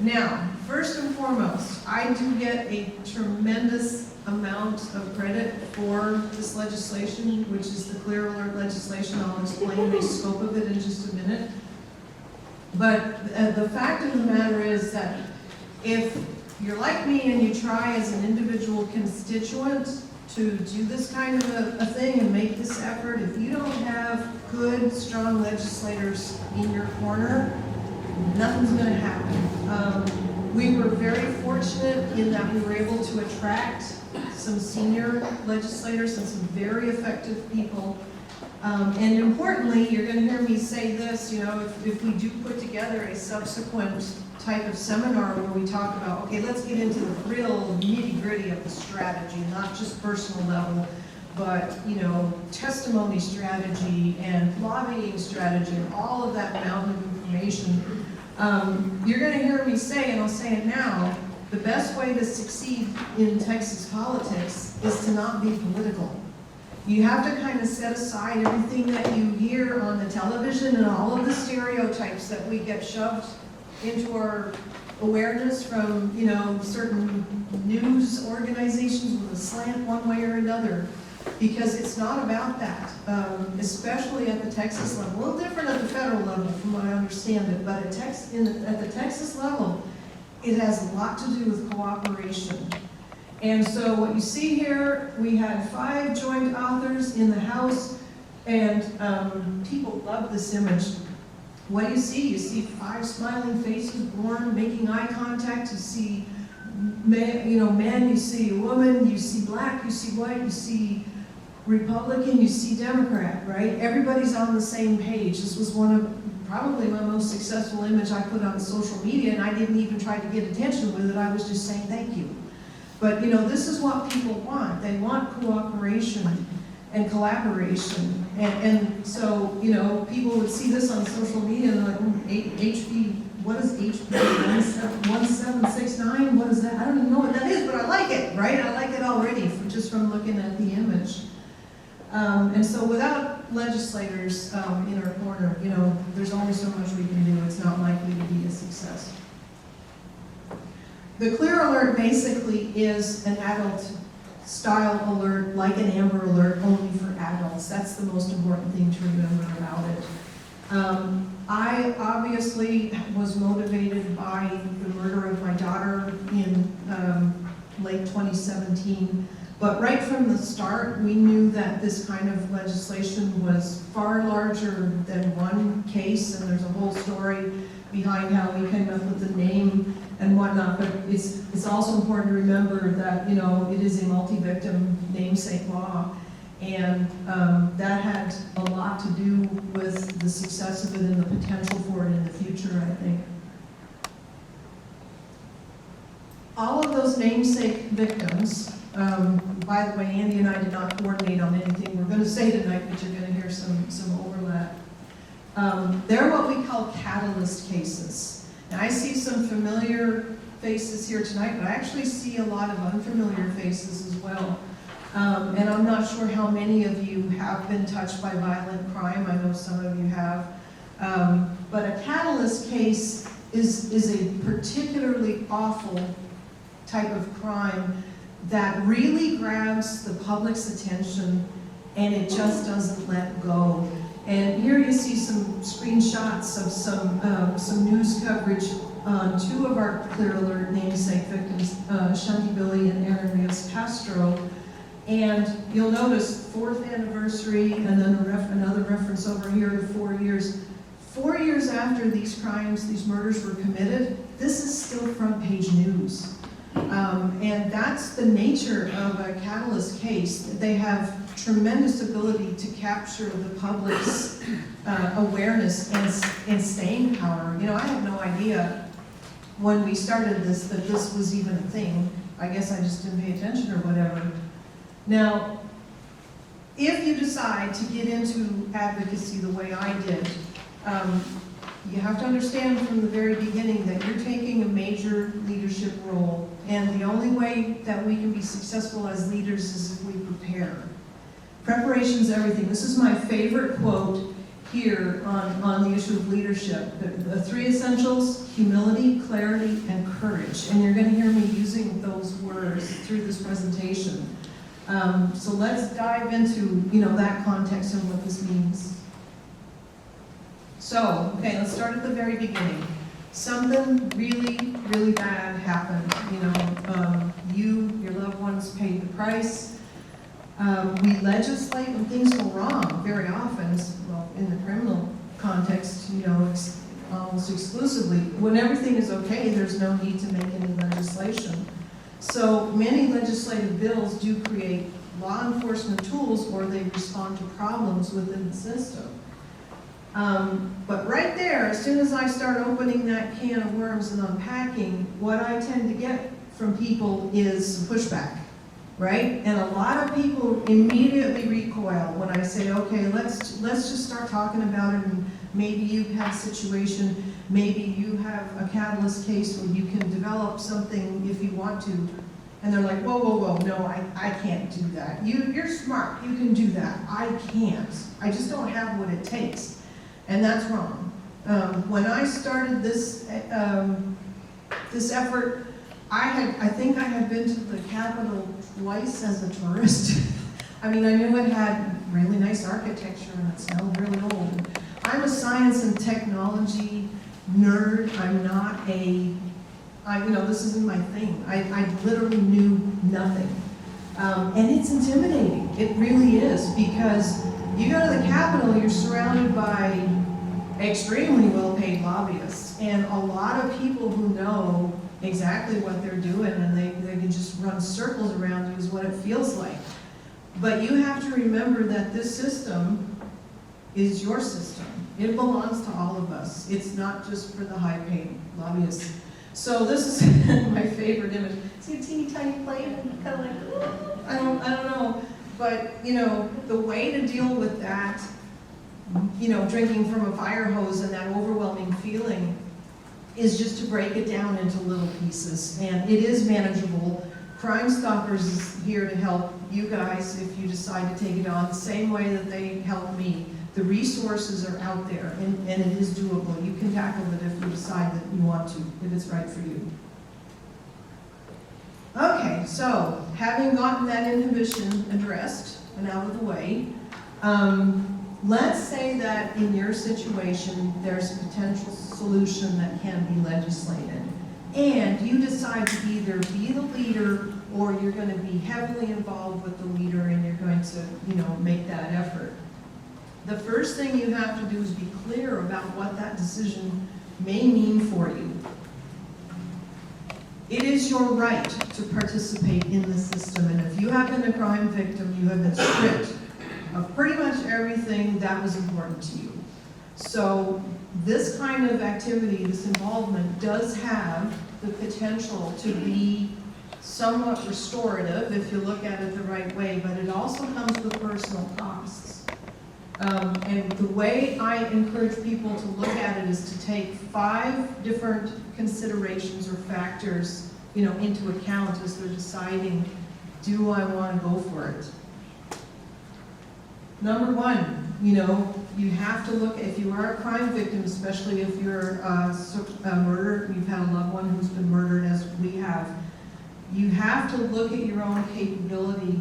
[SPEAKER 13] Now, first and foremost, I do get a tremendous amount of credit for this legislation, which is the Clear Alert legislation. I'll explain the scope of it in just a minute. But the fact of the matter is that if you're like me and you try as an individual constituent to do this kind of a thing and make this effort, if you don't have good, strong legislators in your corner, nothing's going to happen. We were very fortunate in that we were able to attract some senior legislators and some very effective people. And importantly, you're going to hear me say this, you know, if we do put together a subsequent type of seminar where we talk about, okay, let's get into the real nitty-gritty of the strategy, not just personal level, but, you know, testimony strategy and lobbying strategy and all of that mountain of information. You're going to hear me say, and I'll say it now, the best way to succeed in Texas politics is to not be political. You have to kind of set aside everything that you hear on the television and all of the stereotypes that we get shoved into our awareness from, you know, certain news organizations with a slant one way or another, because it's not about that, especially at the Texas level. A little different at the federal level from what I understand it, but at the Texas level, it has a lot to do with cooperation. And so what you see here, we had 5 joint authors in the House, and people love this image. What do you see? You see 5 smiling faces, born, making eye contact. You see men, you see a woman, you see black, you see white, you see Republican, you see Democrat, right? Everybody's on the same page. This was one of probably my most successful image I put on social media, and I didn't even try to get attention with it. I was just saying thank you. But, you know, this is what people want. They want cooperation and collaboration. And so, you know, people would see this on social media and they're like, HB, what is HB 1769? What is that? I don't even know what that is, but I like it, right? I like it already just from looking at the image. And so without legislators in our corner, you know, there's only so much we can do. It's not likely to be a success. The Clear Alert basically is an adult style alert, like an Amber Alert, only for adults. That's the most important thing to remember about it. I obviously was motivated by the murder of my daughter in late 2017. But right from the start, we knew that this kind of legislation was far larger than one case, and there's a whole story behind how we came up with the name and whatnot. But it's also important to remember that, you know, it is a multi-victim namesake law, and that had a lot to do with the success of it and the potential for it in the future, I think. All of those namesake victims, by the way, Andy and I did not coordinate on anything we're going to say tonight, but you're going to hear some overlap. They're what we call catalyst cases. And I see some familiar faces here tonight, but I actually see a lot of unfamiliar faces as well. And I'm not sure how many of you have been touched by violent crime. I know some of you have. But a catalyst case is a particularly awful type of crime that really grabs the public's attention and it just doesn't let go. And here you see some screenshots of some news coverage on two of our Clear Alert namesake victims, Shanti Billy and Aaron Rios Castro. And you'll notice 4th anniversary and then another reference over here to 4 years. 4 years after these crimes, these murders were committed, this is still front page news. And that's the nature of a Catalyst case. They have tremendous ability to capture the public's awareness and staying power. You know, I had no idea when we started this that this was even a thing. I guess I just didn't pay attention or whatever. Now, if you decide to get into advocacy the way I did, you have to understand from the very beginning that you're taking a major leadership role, and the only way that we can be successful as leaders is if we prepare. Preparation is everything. This is my favorite quote here on the issue of leadership. The 3 essentials: humility, clarity, and courage. And you're going to hear me using those words through this presentation. So let's dive into, that context and what this means. So, okay, let's start at the very beginning. Something really, really bad happened. Your loved ones paid the price. We legislate when things go wrong very often, well, in the criminal context, almost exclusively. When everything is okay, there's no need to make any legislation. So many legislative bills do create law enforcement tools, or they respond to problems within the system. But right there, as soon as I start opening that can of worms and unpacking, what I tend to get from people is some pushback, right? And a lot of people immediately recoil when I say, okay, let's just start talking about it, and maybe you have a situation, maybe you have a Catalyst case where you can develop something if you want to. And they're like, whoa, whoa, whoa, no, I can't do that. You're smart, you can do that. I can't. I just don't have what it takes. And that's wrong. When I started this effort, I think I had been to the Capitol twice as a tourist. I mean, I knew it had really nice architecture and it smelled really old. I'm a science and technology nerd. I'm not this isn't my thing. I literally knew nothing. And it's intimidating. It really is, because you go to the Capitol, you're surrounded by extremely well-paid lobbyists and a lot of people who know exactly what they're doing, and they can just run circles around you is what it feels like. But you have to remember that this system is your system. It belongs to all of us. It's not just for the high-paid lobbyists. So this is my favorite image. See a teeny tiny plate and kind of like, oh, I don't know. But, the way to deal with that, drinking from a fire hose and that overwhelming feeling is just to break it down into little pieces. And it is manageable. Crime Stoppers is here to help you guys if you decide to take it on the same way that they help me. The resources are out there, and it is doable. You can tackle it if you decide that you want to, if it's right for you. Okay, so having gotten that inhibition addressed and out of the way, let's say that in your situation there's a potential solution that can be legislated, and you decide to either be the leader or you're going to be heavily involved with the leader and you're going to, make that effort. The first thing you have to do is be clear about what that decision may mean for you. It is your right to participate in the system, and if you have been a crime victim, you have been stripped of pretty much everything that was important to you. So this kind of activity, this involvement, does have the potential to be somewhat restorative if you look at it the right way, but it also comes with personal costs. And the way I encourage people to look at it is to take 5 different considerations or factors, into account as they're deciding, do I want to go for it? Number 1, you have to look, if you are a crime victim, especially if you're a murder, you've had a loved one who's been murdered, as we have, you have to look at your own capability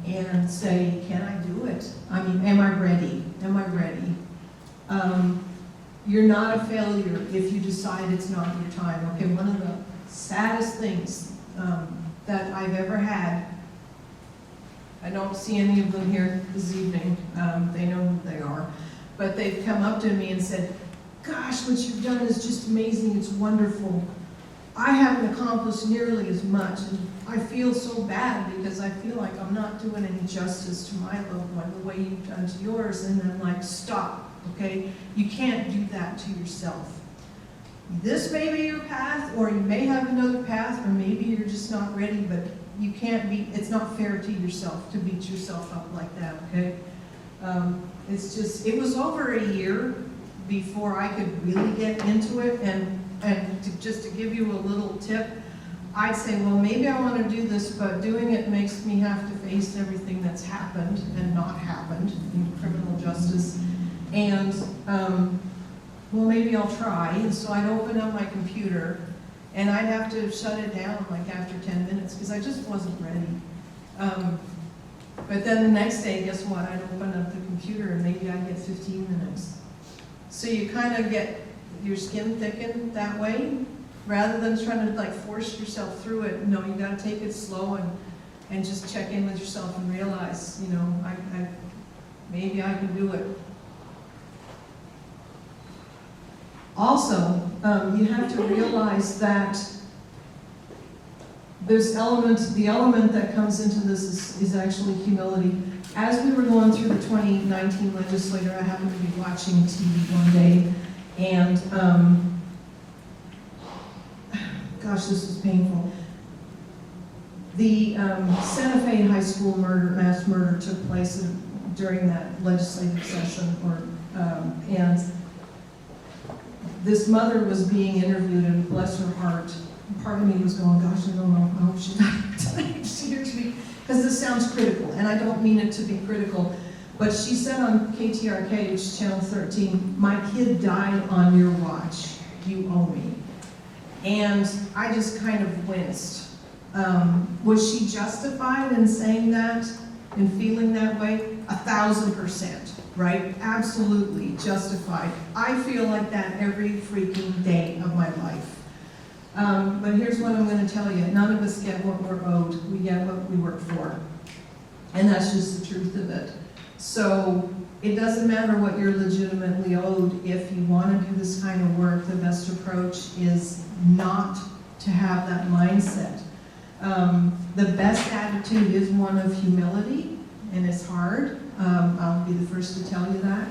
[SPEAKER 13] and say, can I do it? I mean, am I ready? Am I ready? You're not a failure if you decide it's not your time. Okay, one of the saddest things that I've ever had, I don't see any of them here this evening, they know who they are, but they've come up to me and said, gosh, what you've done is just amazing, it's wonderful. I haven't accomplished nearly as much, and I feel so bad because I feel like I'm not doing any justice to my loved one the way you've done to yours. And I'm like, stop, okay? You can't do that to yourself. This may be your path, or you may have another path, or maybe you're just not ready, but you can't be, it's not fair to yourself to beat yourself up like that, okay? It's just, it was over a year before I could really get into it, and just to give you a little tip, I'd say, well, maybe I want to do this, but doing it makes me have to face everything that's happened and not happened in criminal justice. And, well, maybe I'll try. And so I'd open up my computer, and I'd have to shut it down like after 10 minutes because I just wasn't ready. But then the next day, guess what? I'd open up the computer, and maybe I'd get 15 minutes. So you kind of get your skin thickened that way, rather than trying to like force yourself through it. No, you got to take it slow and just check in with yourself and realize, you know, maybe I can do it. Also, you have to realize that there's the element that comes into this is actually humility. As we were going through the 2019 legislature, I happened to be watching TV one day, and gosh, this was painful. The Santa Fe High School mass murder took place during that legislative session, and this mother was being interviewed, and bless her heart, part of me was going, gosh, I don't know, I hope she died seriously, because this sounds critical, and I don't mean it to be critical, but she said on KTRK, Channel 13, my kid died on your watch, you owe me. And I just kind of winced. Was she justified in saying that, in feeling that way? 1,000%, right? Absolutely justified. I feel like that every freaking day of my life. But here's what I'm going to tell you. None of us get what we're owed. We get what we work for. And that's just the truth of it. So it doesn't matter what you're legitimately owed. If you want to do this kind of work, the best approach is not to have that mindset. The best attitude is one of humility, and it's hard. I'll be the first to tell you that.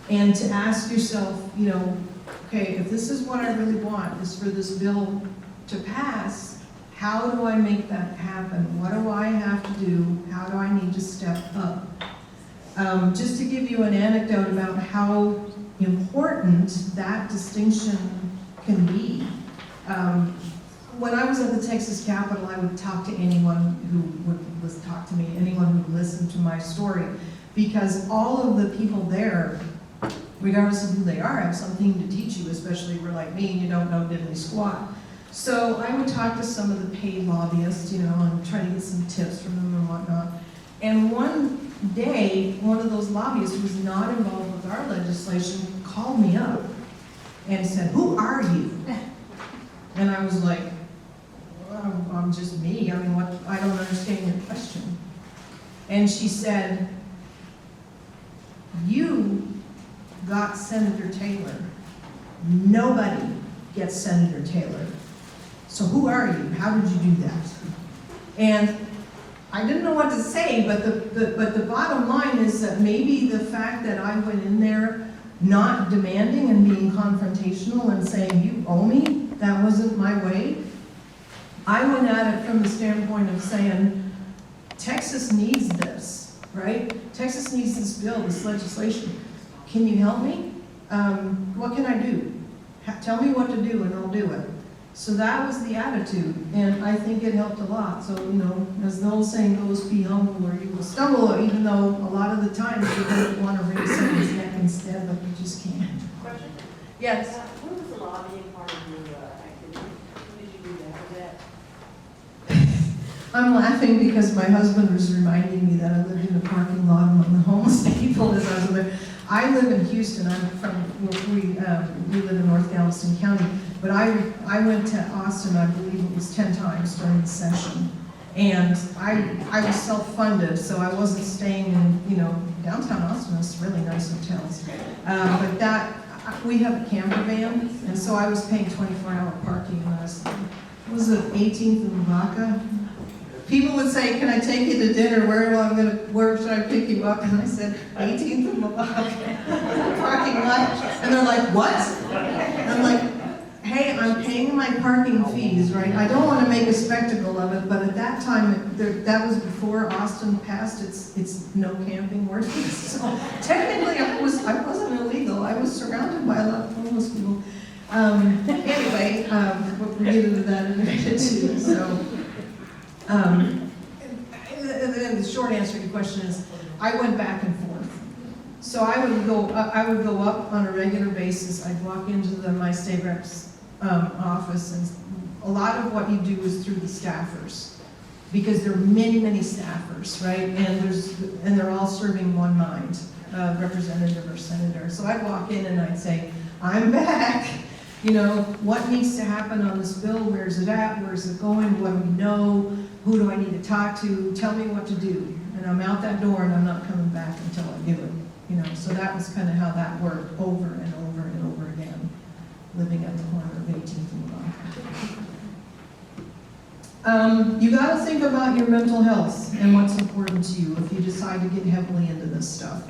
[SPEAKER 13] And to ask yourself, you know, okay, if this is what I really want, is for this bill to pass, how do I make that happen? What do I have to do? How do I need to step up? Just to give you an anecdote about how important that distinction can be. When I was at the Texas Capitol, I would talk to anyone who would talk to me, anyone who would listen to my story, because all of the people there, regardless of who they are, have something to teach you, especially if you're like me and you don't know diddly squat. So I would talk to some of the paid lobbyists, you know, and try to get some tips from them and whatnot. And one day, one of those lobbyists who was not involved with our legislation called me up and said, "Who are you?" And I was like, well, I'm just me. I mean, what? I don't understand your question. And she said, "You got Senator Taylor. Nobody gets Senator Taylor. So who are you? How did you do that?" And I didn't know what to say, but the bottom line is that maybe the fact that I went in there not demanding and being confrontational and saying, "You owe me," that wasn't my way. I went at it from the standpoint of saying, Texas needs this, right? Texas needs this bill, this legislation. Can you help me? What can I do? Tell me what to do and I'll do it. So that was the attitude, and I think it helped a lot. So, you know, as the old saying goes, be humble or you will stumble, even though a lot of the times you don't want to wring someone's neck instead, but you just can't.
[SPEAKER 8] Question?
[SPEAKER 13] Yes?
[SPEAKER 8] What was the lobbying part of your activity? What did you do after that?
[SPEAKER 13] I'm laughing because my husband was reminding me that I lived in a parking lot among the homeless people as I was there. I live in Houston. I'm from, we live in North Galveston County, but I went to Austin, I believe it was 10 times during the session. And I was self-funded, so I wasn't staying in, downtown Austin has really nice hotels. But we have a camper van, and so I was paying 24-hour parking, and was it 18th and Lavaca? People would say, can I take you to dinner? Where should I pick you up? And I said, 18th and Lavaca, parking lot. And they're like, what? And I'm like, hey, I'm paying my parking fees, right? I don't want to make a spectacle of it, but at that time, that was before Austin passed its no camping ordinance. So technically, I wasn't illegal. I was surrounded by a lot of homeless people. Anyway, we'll get into that in a minute too. So, and then the short answer to your question is, I went back and forth. So I would go up on a regular basis. I'd walk into my state rep's office, and a lot of what you do is through the staffers, because there are many, many staffers, right? And they're all serving one mind, representative or senator. So I'd walk in and I'd say, I'm back. What needs to happen on this bill? Where's it at? Where's it going? What do we know? Who do I need to talk to? Tell me what to do. And I'm out that door, and I'm not coming back until I do it. So that was kind of how that worked over and over and over again, living at the corner of 18th and Lavaca. You got to think about your mental health and what's important to you if you decide to get heavily into this stuff.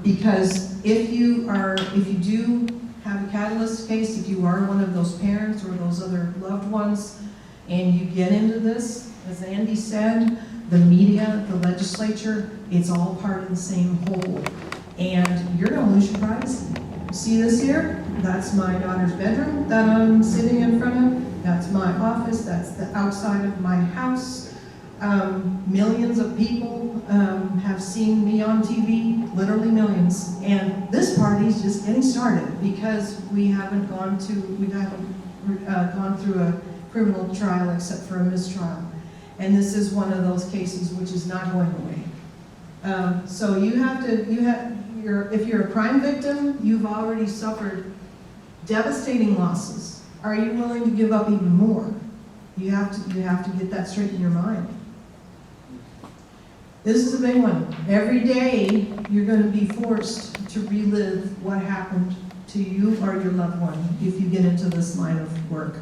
[SPEAKER 13] Because if you do have a catalyst case, if you are one of those parents or those other loved ones, and you get into this, as Andy said, the media, the legislature, it's all part of the same whole. And you're gonna lose your privacy. See this here? That's my daughter's bedroom that I'm sitting in front of. That's my office, that's the outside of my house. Millions of people have seen me on TV, literally millions. And this party's just getting started because we haven't gone through a criminal trial except for a mistrial. And this is one of those cases which is not going away. So if you're a crime victim, you've already suffered devastating losses. Are you willing to give up even more? You have to get that straight in your mind. This is a big one. Every day you're going to be forced to relive what happened to you or your loved one if you get into this line of work.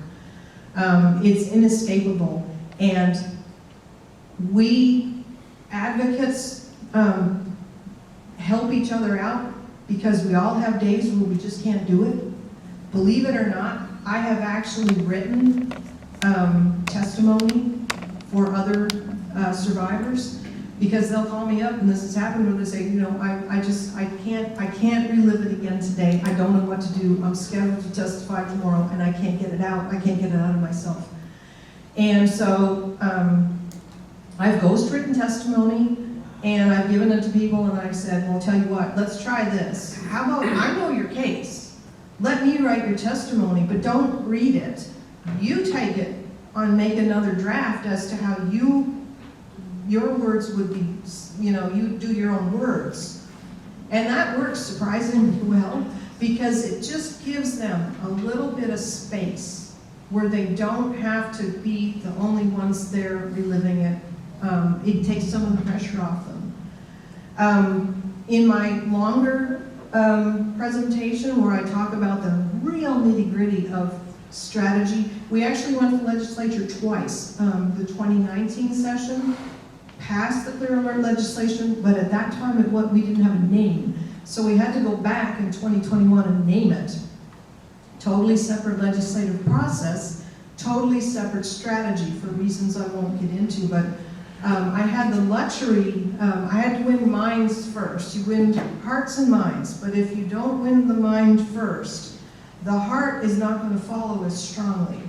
[SPEAKER 13] It's inescapable. And we advocates help each other out because we all have days where we just can't do it. Believe it or not, I have actually written testimony for other survivors because they'll call me up, and this has happened where they say, I can't relive it again today. I don't know what to do. I'm scheduled to testify tomorrow, and I can't get it out. I can't get it out of myself. And so I've ghostwritten testimony, and I've given it to people, and I've said, well, tell you what, let's try this. How about, I know your case. Let me write your testimony, but don't read it. You take it and make another draft as to how your words would be, you do your own words. And that works surprisingly well, because it just gives them a little bit of space where they don't have to be the only ones there reliving it. It takes some of the pressure off them. In my longer presentation where I talk about the real nitty-gritty of strategy, we actually went to the legislature twice. The 2019 session passed the Clear Alert legislation, but at that time we didn't have a name. So we had to go back in 2021 and name it. Totally separate legislative process, totally separate strategy for reasons I won't get into, but I had the luxury, I had to win minds first. You win hearts and minds, but if you don't win the mind first, the heart is not going to follow as strongly.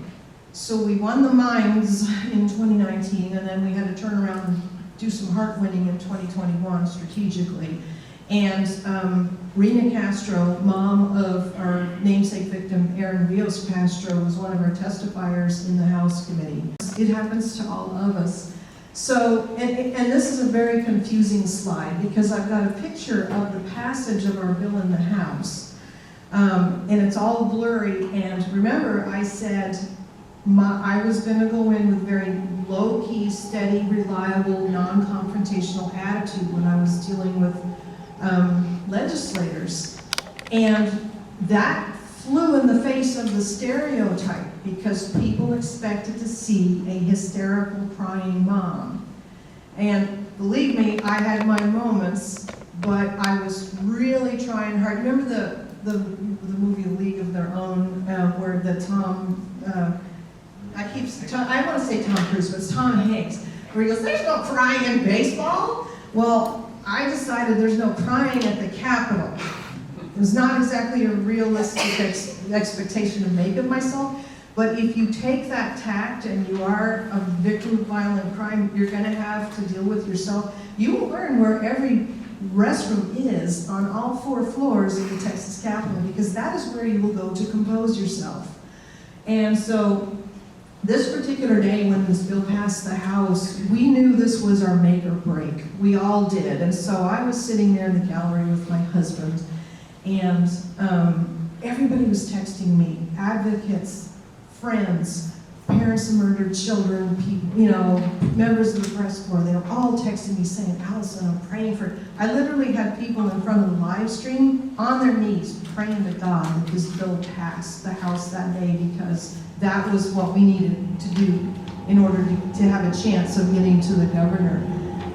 [SPEAKER 13] So we won the minds in 2019, and then we had to turn around and do some heart winning in 2021 strategically. And Rena Castro, mom of our namesake victim, Aaron Rios Castro, was one of our testifiers in the House committee. It happens to all of us. So, and this is a very confusing slide because I've got a picture of the passage of our bill in the House. And it's all blurry. And remember, I said I was going to go in with very low-key, steady, reliable, non-confrontational attitude when I was dealing with legislators. And that flew in the face of the stereotype because people expected to see a hysterical, crying mom. And believe me, I had my moments, but I was really trying hard. Remember the movie League of Their Own, where the I want to say Tom Cruise, but it's Tom Hanks, where he goes, "There's no crying in baseball." Well, I decided there's no crying at the Capitol. It was not exactly a realistic expectation to make of myself, but if you take that tact and you are a victim of violent crime, you're going to have to deal with yourself. You will learn where every restroom is on all 4 floors of the Texas Capitol, because that is where you will go to compose yourself. And so this particular day when this bill passed the House, we knew this was our make or break. We all did. And so I was sitting there in the gallery with my husband, and everybody was texting me, advocates, friends, parents of murdered children, people, you know, members of the press corps. They were all texting me saying, "Allison, I'm praying for." I literally had people in front of the live stream on their knees praying to God that this bill passed the House that day, because that was what we needed to do in order to have a chance of getting to the governor.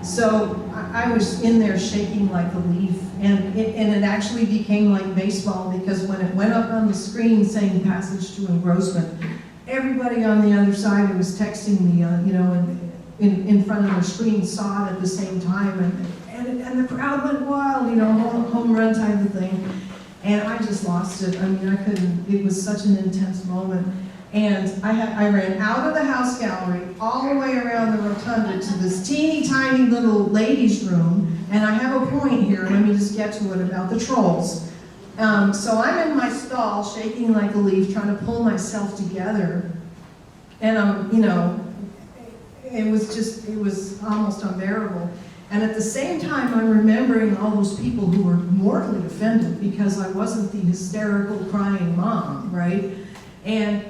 [SPEAKER 13] So I was in there shaking like a leaf, and it actually became like baseball, because when it went up on the screen saying passage to engrossment, everybody on the other side who was texting me, you know, in front of their screen saw it at the same time, and the crowd went wild, you know, home run type of thing. And I just lost it. I mean, I couldn't, it was such an intense moment. And I ran out of the House gallery, all the way around the rotunda to this teeny tiny little ladies' room. And I have a point here, let me just get to it about the trolls. So I'm in my stall, shaking like a leaf, trying to pull myself together. And you know, it was almost unbearable. And at the same time, I'm remembering all those people who were mortally offended because I wasn't the hysterical, crying mom, right? And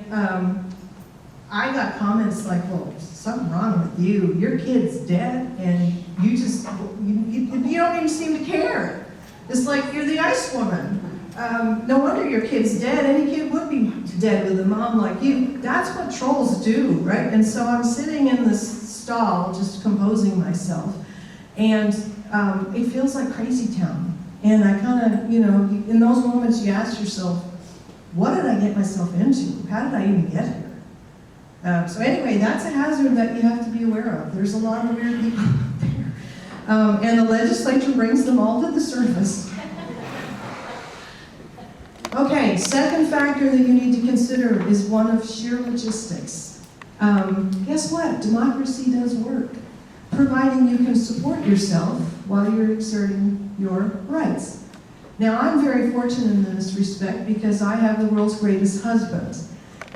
[SPEAKER 13] I got comments like, "Well, something wrong with you. Your kid's dead, and you don't even seem to care. It's like you're the ice woman. No wonder your kid's dead. Any kid would be dead with a mom like you." That's what trolls do, right? And so I'm sitting in this stall, just composing myself, and it feels like crazy town. And I kind of, you know, in those moments, you ask yourself, what did I get myself into? How did I even get here? So anyway, that's a hazard that you have to be aware of. There's a lot of weird people out there. And the legislature brings them all to the surface. Okay, second factor that you need to consider is one of sheer logistics. Guess what? Democracy does work, providing you can support yourself while you're exerting your rights. Now, I'm very fortunate in this respect because I have the world's greatest husband.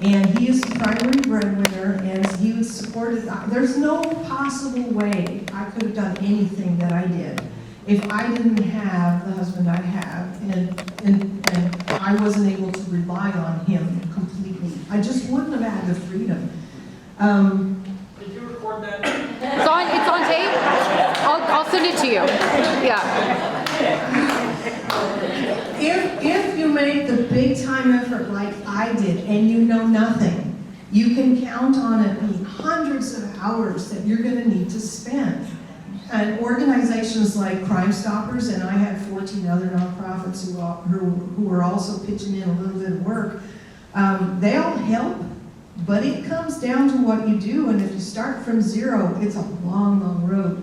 [SPEAKER 13] And he is the primary breadwinner, and he was supported. There's no possible way I could have done anything that I did if I didn't have the husband I have, and I wasn't able to rely on him completely. I just wouldn't have had the freedom.
[SPEAKER 1] Did you record that?
[SPEAKER 6] It's on tape. I'll send it to you. Yeah.
[SPEAKER 13] If you make the big time effort like I did and you know nothing, you can count on it being hundreds of hours that you're going to need to spend. And organizations like Crime Stoppers, and I had 14 other nonprofits who were also pitching in a little bit of work, they all help, but it comes down to what you do, and if you start from zero, it's a long, long road.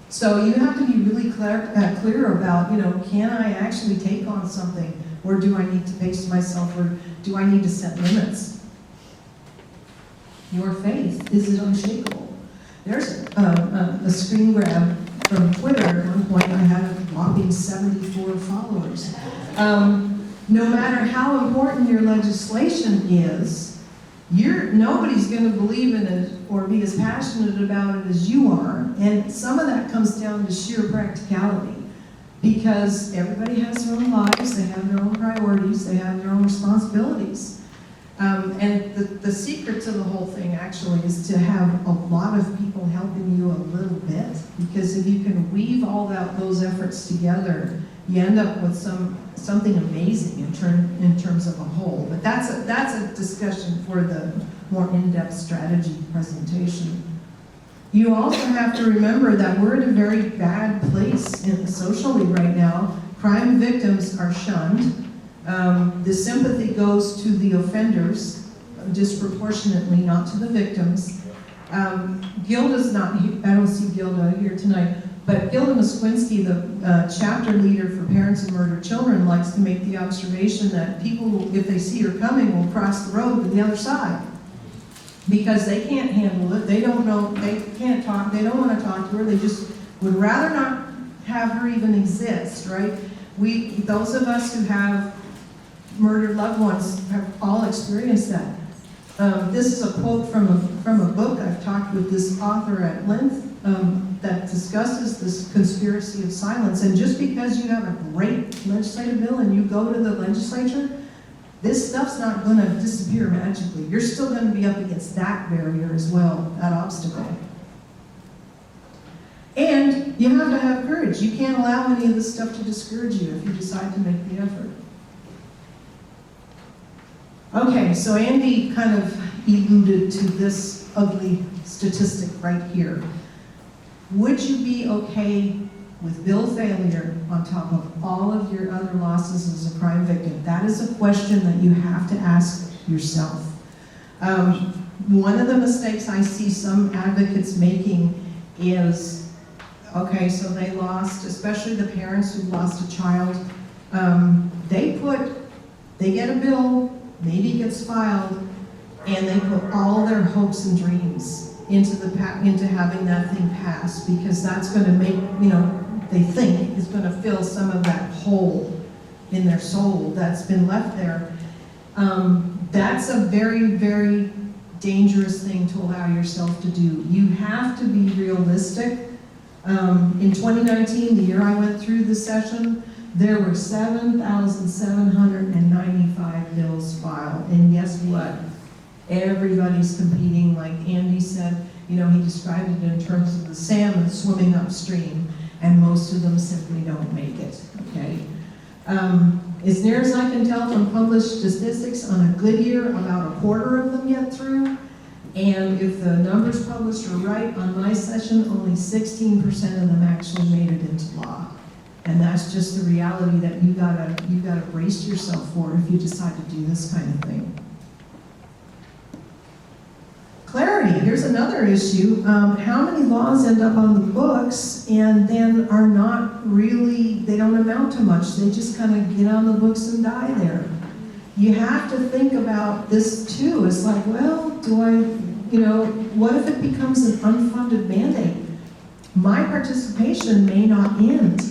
[SPEAKER 13] So you have to be really clear about, you know, can I actually take on something, or do I need to pace myself, or do I need to set limits? Your faith, is it unshakable? There's a screen grab from Twitter. At one point I had a whopping 74 followers. No matter how important your legislation is, Nobody's gonna believe in it or be as passionate about it as you are, and some of that comes down to sheer practicality. Because everybody has their own lives, they have their own priorities, they have their own responsibilities. And the secret to the whole thing actually is to have a lot of people helping you a little bit, because if you can weave all those efforts together, you end up with something amazing in terms of a whole. But that's a discussion for the more in-depth strategy presentation. You also have to remember that we're in a very bad place socially right now. Crime victims are shunned. The sympathy goes to the offenders disproportionately, not to the victims. Gilda's not here, I don't see Gilda here tonight, but Gilda Moskwinsky, the chapter leader for Parents of Murdered Children, likes to make the observation that people, if they see her coming, will cross the road to the other side. Because they can't handle it, they don't know, they can't talk, they don't want to talk to her, they just would rather not have her even exist, right? Those of us who have murdered loved ones have all experienced that. This is a quote from a book. I've talked with this author at length that discusses this conspiracy of silence. And just because you have a great legislative bill and you go to the legislature, this stuff's not going to disappear magically. You're still going to be up against that barrier as well, that obstacle. And you have to have courage. You can't allow any of this stuff to discourage you if you decide to make the effort. Okay, so Andy kind of alluded to this ugly statistic right here. Would you be okay with bill failure on top of all of your other losses as a crime victim? That is a question that you have to ask yourself. One of the mistakes I see some advocates making is, okay, so they lost, especially the parents who lost a child, they get a bill, maybe it gets filed, and they put all their hopes and dreams into having that thing pass, because that's going to make, they think is going to fill some of that hole in their soul that's been left there. That's a very, very dangerous thing to allow yourself to do. You have to be realistic. In 2019, the year I went through the session, there were 7,795 bills filed, and guess what? Everybody's competing, like Andy said, he described it in terms of the salmon swimming upstream, and most of them simply don't make it, okay? As near as I can tell from published statistics, on a good year, about a quarter of them get through, and if the numbers published are right, on my session, only 16% of them actually made it into law. And that's just the reality that you gotta brace yourself for if you decide to do this kind of thing. Clarity, here's another issue. How many laws end up on the books and then are not really, they don't amount to much. They just kind of get on the books and die there. You have to think about this too. It's like, well, what if it becomes an unfunded mandate? My participation may not end.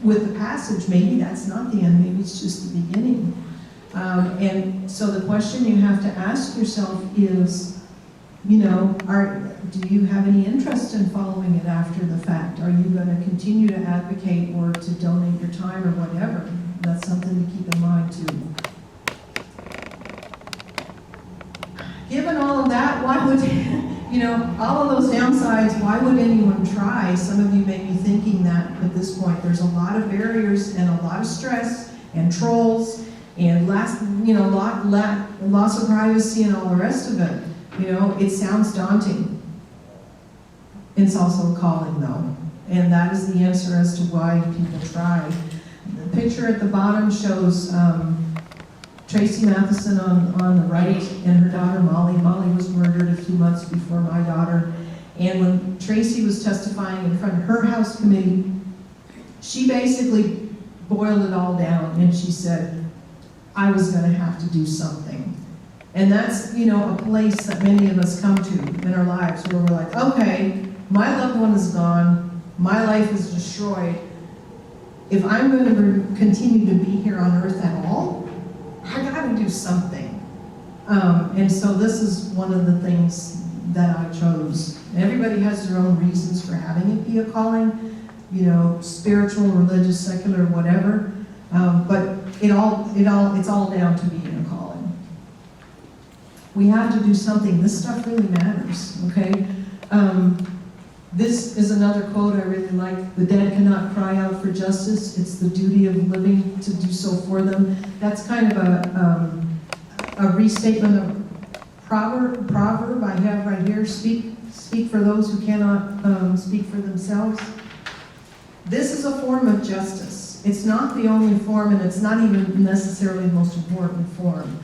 [SPEAKER 13] With the passage, maybe that's not the end, maybe it's just the beginning. And so the question you have to ask yourself is, do you have any interest in following it after the fact? Are you going to continue to advocate or to donate your time or whatever? That's something to keep in mind too. Given all of that, why would, all of those downsides, why would anyone try? Some of you may be thinking that at this point. There's a lot of barriers and a lot of stress and trolls and loss of privacy and all the rest of it. It sounds daunting. It's also a calling though. And that is the answer as to why people try. The picture at the bottom shows Tracy Matheson on the right and her daughter Molly. Molly was murdered a few months before my daughter. And when Tracy was testifying in front of her House committee, she basically boiled it all down and she said, I was going to have to do something. And that's, a place that many of us come to in our lives where we're like, okay, my loved one is gone, my life is destroyed. If I'm going to continue to be here on earth at all, I got to do something. And so this is one of the things that I chose. Everybody has their own reasons for having it be a calling, you know, spiritual, religious, secular, whatever. But it's all down to being a calling. We have to do something. This stuff really matters, okay? This is another quote I really like. The dead cannot cry out for justice. It's the duty of living to do so for them. That's kind of a restatement of proverb I have right here. Speak for those who cannot speak for themselves. This is a form of justice. It's not the only form, and it's not even necessarily the most important form.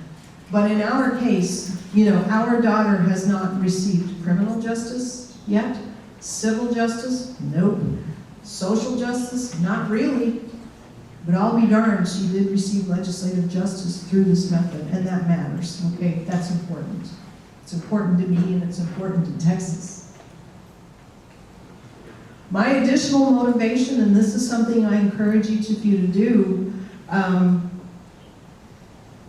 [SPEAKER 13] But in our case, you know, our daughter has not received criminal justice yet. Civil justice? Nope. Social justice? Not really. But I'll be darned, she did receive legislative justice through this method, and that matters, okay? That's important. It's important to me, and it's important to Texas. My additional motivation, and this is something I encourage each of you to do,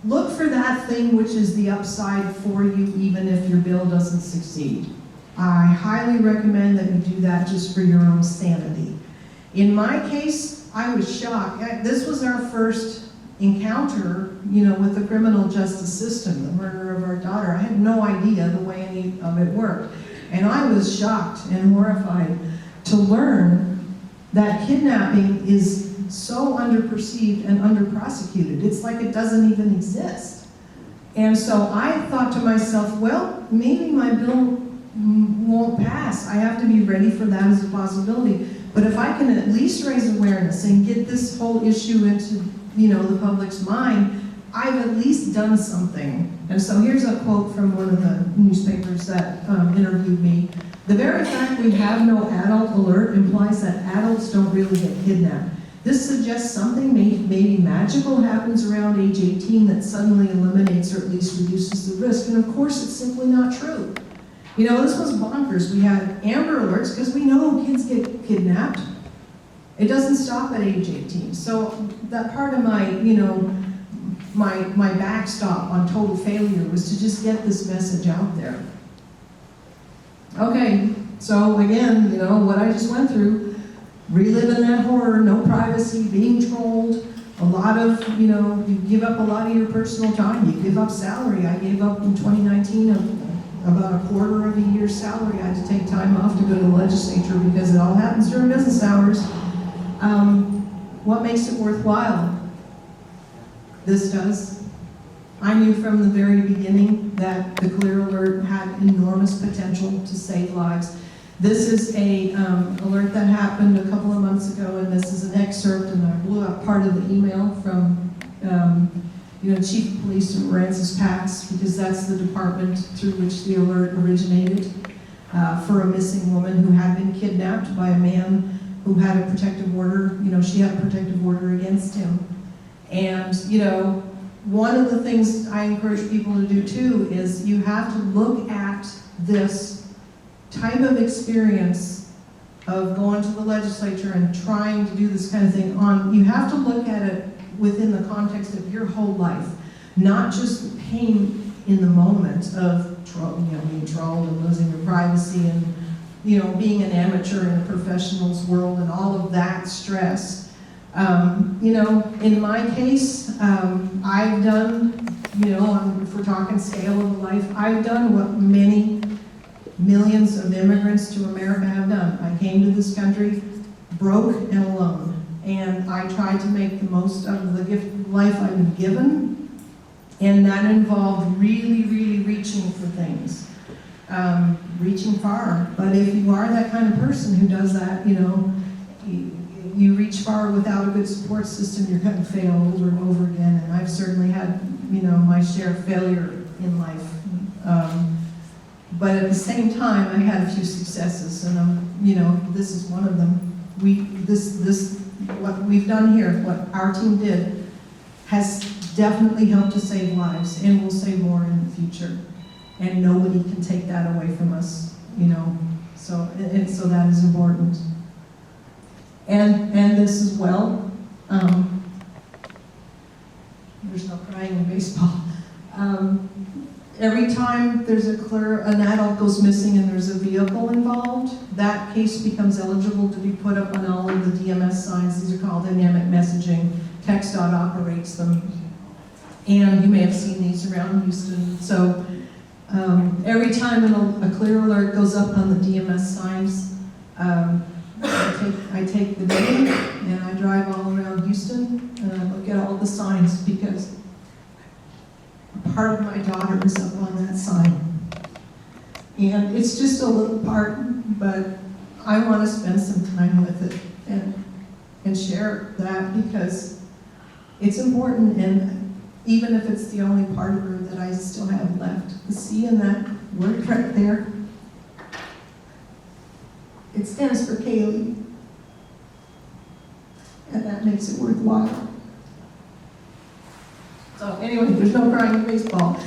[SPEAKER 13] look for that thing which is the upside for you, even if your bill doesn't succeed. I highly recommend that you do that just for your own sanity. In my case, I was shocked. This was our first encounter, you know, with the criminal justice system, the murder of our daughter. I had no idea the way any of it worked. And I was shocked and horrified to learn that kidnapping is so underperceived and underprosecuted. It's like it doesn't even exist. And so I thought to myself, well, maybe my bill won't pass. I have to be ready for that as a possibility. But if I can at least raise awareness and get this whole issue into, you know, the public's mind, I've at least done something. And so here's a quote from one of the newspapers that interviewed me. The very fact we have no adult alert implies that adults don't really get kidnapped. This suggests something maybe magical happens around age 18 that suddenly eliminates or at least reduces the risk. And of course, it's simply not true. You know, this was bonkers. We had Amber Alerts because we know kids get kidnapped. It doesn't stop at age 18. So that part of my, you know, my backstop on total failure was to just get this message out there. Okay, so again, you know, what I just went through, reliving that horror, no privacy, being trolled, a lot of, you know, you give up a lot of your personal time, you give up salary. I gave up in 2019 about a quarter of a year's salary. I had to take time off to go to the legislature because it all happens during business hours. What makes it worthwhile? This does. I knew from the very beginning that the Clear Alert had enormous potential to save lives. This is a alert that happened a couple of months ago, and this is an excerpt, and I blew up part of the email from you know, Chief of Police in Francis Pax, because that's the department through which the alert originated, for a missing woman who had been kidnapped by a man who had a protective order. You know, she had a protective order against him. And, you know, one of the things I encourage people to do too is you have to look at this type of experience of going to the legislature and trying to do this kind of thing you have to look at it within the context of your whole life, not just the pain in the moment of, you know, being trolled and losing your privacy and, you know, being an amateur in a professional's world and all of that stress. You know, in my case, I've done, you know, if we're talking scale of life, I've done what many millions of immigrants to America have done. I came to this country broke and alone. And I tried to make the most of the gift of life I've been given, and that involved really, really reaching for things, reaching far. But if you are that kind of person who does that, you know, you reach far without a good support system, you're going to fail over and over again. And I've certainly had, you know, my share of failure in life. But at the same time, I had a few successes, and you know, this is one of them. What we've done here, what our team did, has definitely helped to save lives, and will save more in the future. And nobody can take that away from us, you know. So that is important. And this as well. There's no crying in baseball. every time there's an adult goes missing and there's a vehicle involved, that case becomes eligible to be put up on all of the DMS signs. These are called dynamic messaging. TxDOT operates them. And you may have seen these around Houston. So every time a clear alert goes up on the DMS signs, I take the day and I drive all around Houston and I look at all the signs because part of my daughter is up on that sign. And it's just a little part, but I want to spend some time with it and share that because it's important, and even if it's the only part of her that I still have left. The C in that word right there, it stands for Kaylee, and that makes it worthwhile. So anyway, there's no crying in baseball.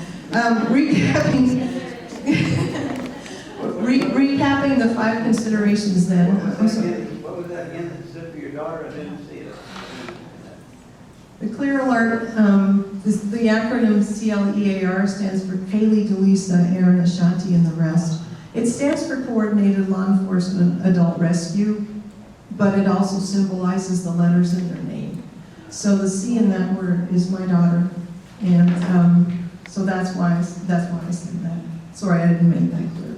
[SPEAKER 13] Recapping the 5 considerations then. I'm sorry.
[SPEAKER 4] What was that again that stood for your daughter? I didn't see it.
[SPEAKER 13] The Clear Alert, the acronym CLEAR stands for Kaylee, Delisa, Aaron, Ashanti, and the rest. It stands for Coordinated Law Enforcement Adult Rescue, but it also symbolizes the letters in their name. So the C in that word is my daughter, and so that's why I said that. Sorry, I didn't make that clear.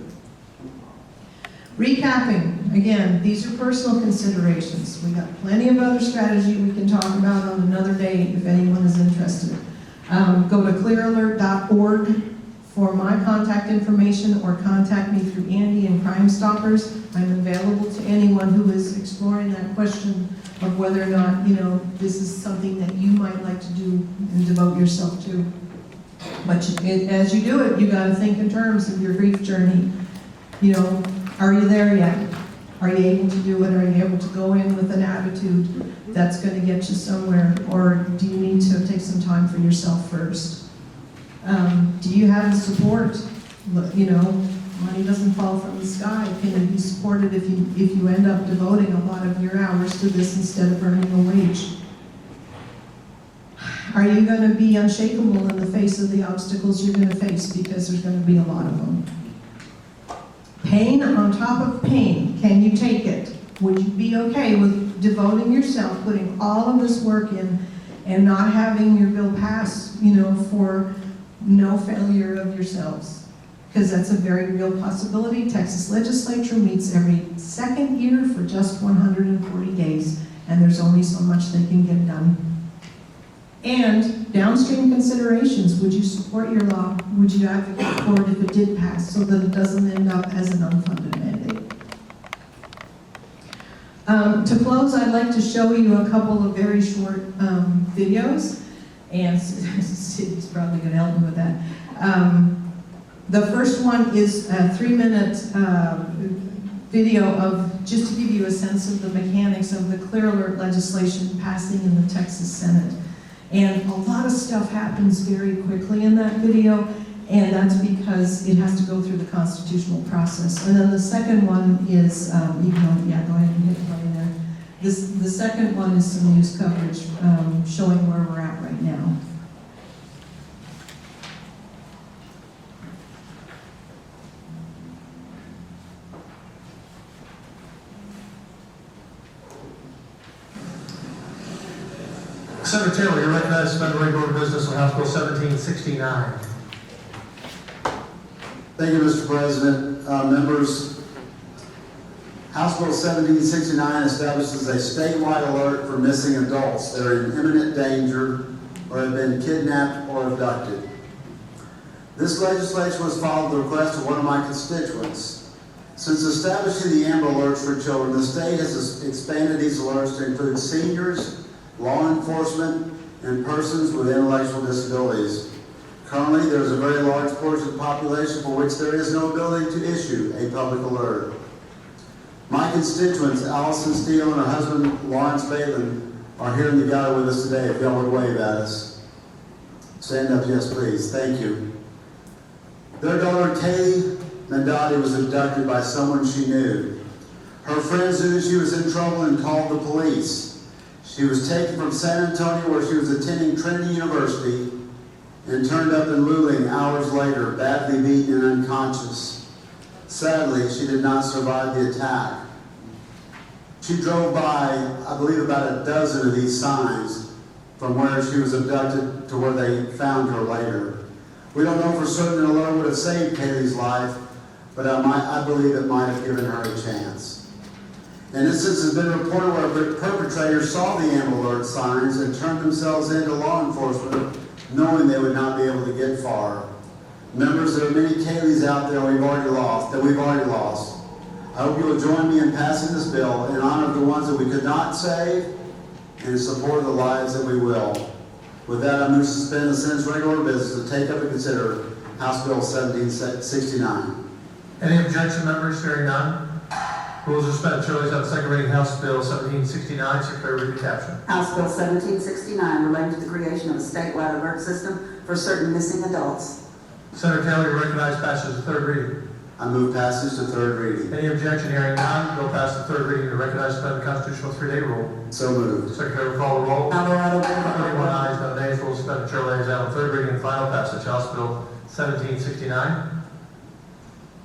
[SPEAKER 13] Recapping, again, these are personal considerations. We got plenty of other strategy we can talk about on another day if anyone is interested. Go to clearalert.org for my contact information or contact me through Andy and Crime Stoppers. I'm available to anyone who is exploring that question of whether or not, this is something that you might like to do and devote yourself to. But as you do it, you got to think in terms of your grief journey. Are you there yet? Are you able to do it? Are you able to go in with an attitude that's going to get you somewhere? Or do you need to take some time for yourself first? Do you have the support? Money doesn't fall from the sky. Can you be supported if you end up devoting a lot of your hours to this instead of earning a wage? Are you going to be unshakable in the face of the obstacles you're going to face? Because there's going to be a lot of them. Pain on top of pain. Can you take it? Would you be okay with devoting yourself, putting all of this work in, and not having your bill pass, for no failure of yourselves? Because that's a very real possibility. Texas Legislature meets every second year for just 140 days, and there's only so much they can get done. And downstream considerations, would you support your law? Would you advocate for it if it did pass so that it doesn't end up as an unfunded mandate? To close, I'd like to show you a couple of very short videos, and Cindy's probably going to help me with that. The first one is a 3-minute video of, just to give you a sense of the mechanics of the Clear Alert legislation passing in the Texas Senate. And a lot of stuff happens very quickly in that video, and that's because it has to go through the constitutional process. And then the second one is, go ahead and hit play there. The second one is some news coverage showing where we're at right now.
[SPEAKER 1] Senator Taylor, you're recognized to suspend the regular order of business on House Bill 1769.
[SPEAKER 14] Thank you, Mr. President. Members, House Bill 1769 establishes a statewide alert for missing adults that are in imminent danger or have been kidnapped or abducted. This legislation was followed the request of one of my constituents. Since establishing the Amber Alerts for children, the state has expanded these alerts to include seniors, law enforcement, and persons with intellectual disabilities. Currently, there is a very large portion of the population for which there is no ability to issue a public alert. My constituents, Allison Steele and her husband, Lawrence Balin, are here in the gallery with us today. If y'all would wave at us. Stand up, yes, please. Thank you. Their daughter, Katie Mendotti, was abducted by someone she knew. Her friends knew she was in trouble and called the police. She was taken from San Antonio, where she was attending Trinity University, and turned up in Luling hours later, badly beaten and unconscious. Sadly, she did not survive the attack. She drove by, I believe, about a dozen of these signs from where she was abducted to where they found her later. We don't know for certain an alert would have saved Kaylee's life, but I believe it might have given her a chance. An instance has been reported where perpetrators saw the Amber Alert signs and turned themselves into law enforcement, knowing they would not be able to get far. Members, there are many Kaylees out there we've already lost. I hope you will join me in passing this bill in honor of the ones that we could not save and in support of the lives that we will. With that, I move to suspend the Senate's regular business to take up and consider House Bill 1769.
[SPEAKER 1] Any objection, members? Hearing none. Rules are suspended. Chair lays on second reading House Bill 1769. Secretary, read the caption.
[SPEAKER 15] House Bill 1769 relating to the creation of a statewide alert system for certain missing adults.
[SPEAKER 1] Senator Taylor, you recognize passage to third reading.
[SPEAKER 14] I move passage to third reading.
[SPEAKER 1] Any objection? Hearing none. Bill passed the third reading to recognize the constitutional 3-day rule.
[SPEAKER 14] So moved.
[SPEAKER 1] Secretary will call the roll.
[SPEAKER 15] Alvarado,
[SPEAKER 1] 31 ayes, no nays. Rules suspended. Chair lays on third reading and final passage. House Bill 1769.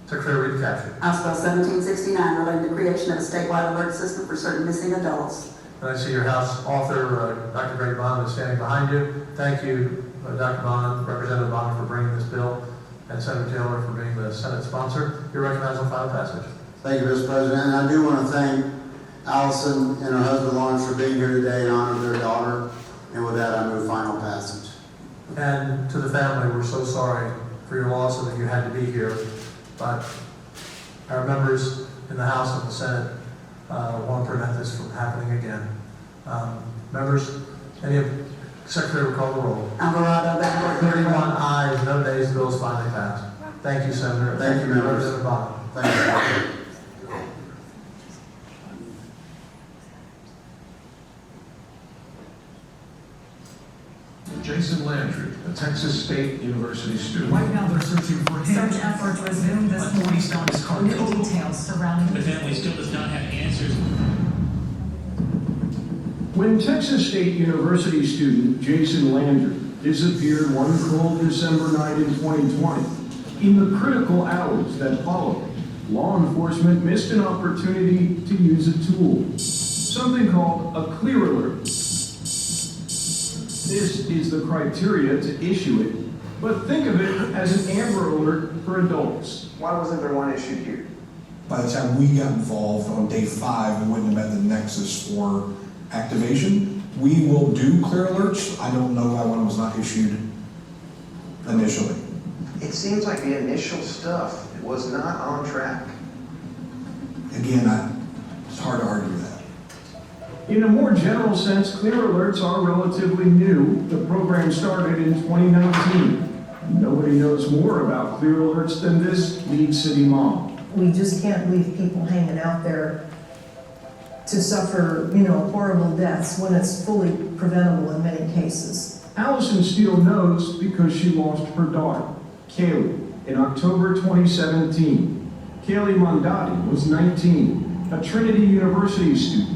[SPEAKER 1] Secretary, read the caption.
[SPEAKER 15] House Bill 1769 relating to the creation of a statewide alert system for certain missing adults.
[SPEAKER 1] And I see your House author, Dr. Greg Bond, is standing behind you. Thank you, Dr. Bond, Representative Bond, for bringing this bill, and Senator Taylor for being the Senate sponsor. You're recognized on final passage.
[SPEAKER 14] Thank you, Mr. President. And I do want to thank Allison and her husband Lawrence for being here today in honor of their daughter. And with that, I move final passage.
[SPEAKER 1] And to the family, we're so sorry for your loss and that you had to be here. But our members in the House and the Senate want to prevent this from happening again. Members, Secretary will call the roll.
[SPEAKER 15] Alvarado,
[SPEAKER 1] 31 ayes, no nays. The bill is finally passed. Thank you, Senator.
[SPEAKER 14] Thank you, members.
[SPEAKER 1] Representative Bond.
[SPEAKER 14] Thank you.
[SPEAKER 3] Jason Landry, a Texas State University student.
[SPEAKER 16] Right now, they're searching for him. Search efforts resumed this morning. Police found his car. No details surrounding
[SPEAKER 17] the family still does not have answers.
[SPEAKER 3] When Texas State University student Jason Landry disappeared one cold December night in 2020, in the critical hours that followed, law enforcement missed an opportunity to use a tool, something called a clear alert. This is the criteria to issue it, but think of it as an Amber Alert for adults.
[SPEAKER 4] Why wasn't there one issued here?
[SPEAKER 16] By the time we got involved on day 5, we wouldn't have met the nexus for activation. We will do clear alerts. I don't know why one was not issued initially.
[SPEAKER 4] It seems like the initial stuff was not on track.
[SPEAKER 16] Again, it's hard to argue that.
[SPEAKER 3] In a more general sense, clear alerts are relatively new. The program started in 2019. Nobody knows more about clear alerts than this lead city mom.
[SPEAKER 13] We just can't leave people hanging out there to suffer, horrible deaths when it's fully preventable in many cases.
[SPEAKER 3] Allison Steele knows because she lost her daughter, Kaylee, in October 2017. Kaylee Mondati was 19, a Trinity University student,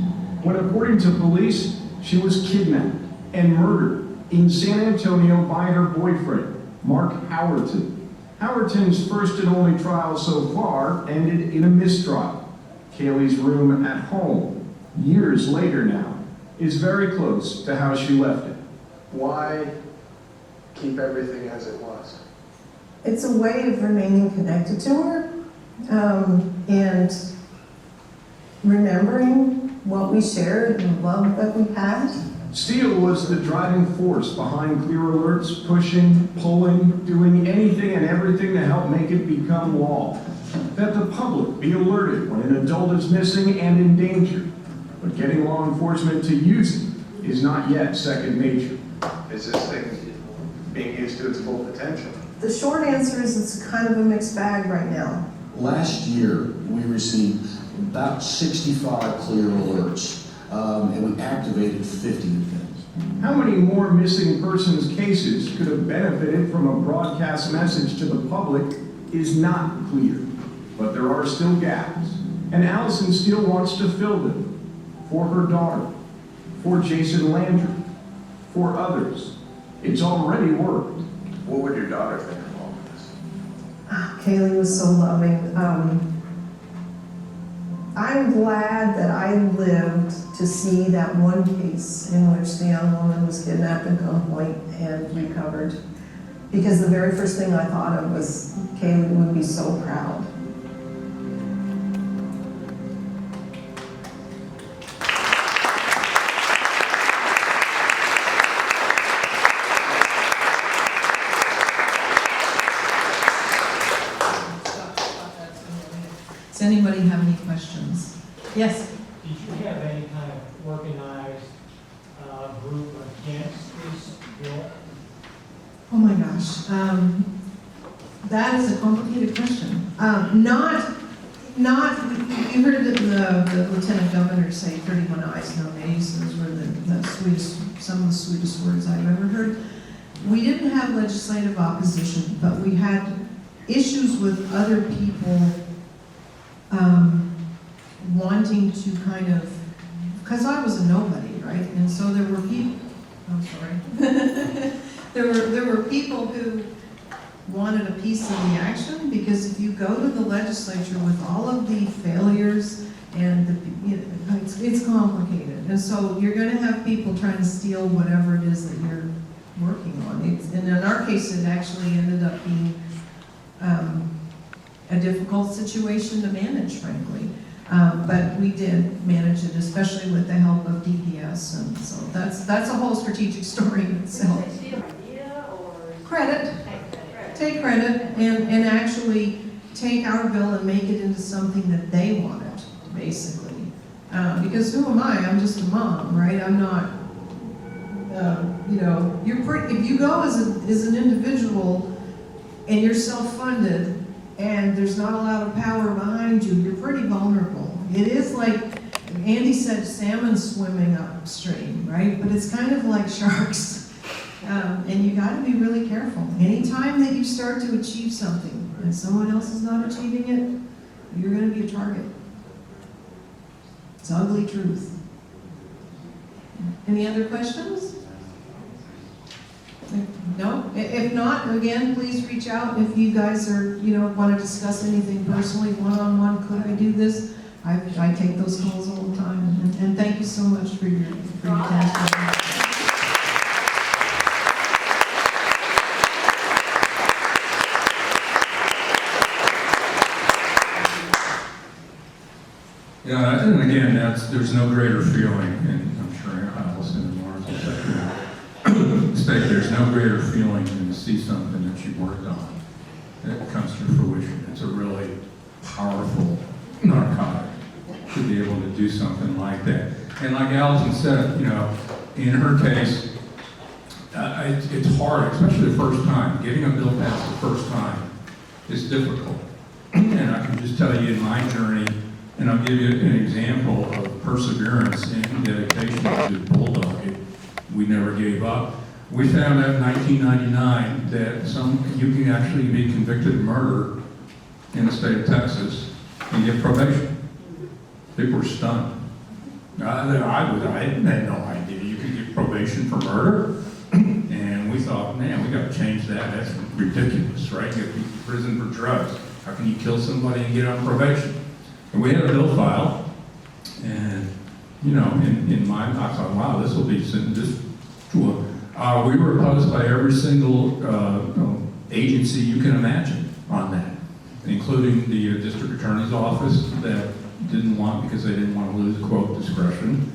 [SPEAKER 3] when according to police, she was kidnapped and murdered in San Antonio by her boyfriend, Mark Howerton. Howerton's first and only trial so far ended in a mistrial. Kaylee's room at home, years later now, is very close to how she left it.
[SPEAKER 4] Why keep everything as it was?
[SPEAKER 13] It's a way of remaining connected to her and remembering what we shared and the love that we had.
[SPEAKER 3] Steele was the driving force behind clear alerts, pushing, pulling, doing anything and everything to help make it become law. That the public be alerted when an adult is missing and in danger. But getting law enforcement to use it is not yet second nature.
[SPEAKER 4] Is this thing being used to its full potential?
[SPEAKER 13] The short answer is it's kind of a mixed bag right now.
[SPEAKER 16] Last year, we received about 65 clear alerts, and we activated 50 of them.
[SPEAKER 3] How many more missing persons cases could have benefited from a broadcast message to the public is not clear. But there are still gaps, and Allison Steele wants to fill them. For her daughter, for Jason Landry, for others. It's already worked.
[SPEAKER 4] What would your daughter think of all this?
[SPEAKER 13] Kaylee was so loving. I'm glad that I lived to see that one case in which the young woman was kidnapped and gunpoint and recovered. Because the very first thing I thought of was Kaylee would be so proud. Does anybody have any questions? Yes?
[SPEAKER 18] Did you have any kind of organized group against this bill?
[SPEAKER 13] Oh my gosh, that is a complicated question. You heard the Lieutenant Governor say 31 eyes, no nays. Those were some of the sweetest words I've ever heard. We didn't have legislative opposition, but we had issues with other people wanting to kind of, because I was a nobody, right? And so there were people, I'm sorry. There were people who wanted a piece of the action, because if you go to the legislature with all of the failures and it's complicated. And so you're going to have people trying to steal whatever it is that you're working on. And in our case, it actually ended up being a difficult situation to manage, frankly. But we did manage it, especially with the help of DPS. And so that's a whole strategic story in itself. Credit. Take credit and actually take our bill and make it into something that they wanted, basically. Because who am I? I'm just a mom, right? I'm not, if you go as an individual and you're self-funded and there's not a lot of power behind you, you're pretty vulnerable. It is like Andy said, salmon swimming upstream, right? But it's kind of like sharks. And you got to be really careful. Anytime that you start to achieve something and someone else is not achieving it, you're going to be a target. It's ugly truth. Any other questions? No? If not, again, please reach out if you guys are, want to discuss anything personally, one-on-one. Could I do this? I take those calls all the time. And thank you so much for your testimony.
[SPEAKER 3] Yeah, and again, there's no greater feeling, and I'm sure Allison and Lawrence will say that, there's no greater feeling than to see something that you worked on that comes to fruition. It's a really powerful narcotic to be able to do something like that. And like Allison said, in her case, it's hard, especially the first time. Getting a bill passed the first time is difficult. And I can just tell you in my journey, and I'll give you an example of perseverance and dedication to Bulldog. We never gave up. We found out in 1999 that you can actually be convicted of murder in the state of Texas and get probation. People were stunned. I had no idea you could get probation for murder. And we thought, man, we got to change that. That's ridiculous, right? You get to prison for drugs. How can you kill somebody and get on probation? And we had a bill filed, and in my, I thought, wow, this will be this tool. We were opposed by every single agency you can imagine on that, including the district attorney's office that didn't want, because they didn't want to lose, quote, discretion.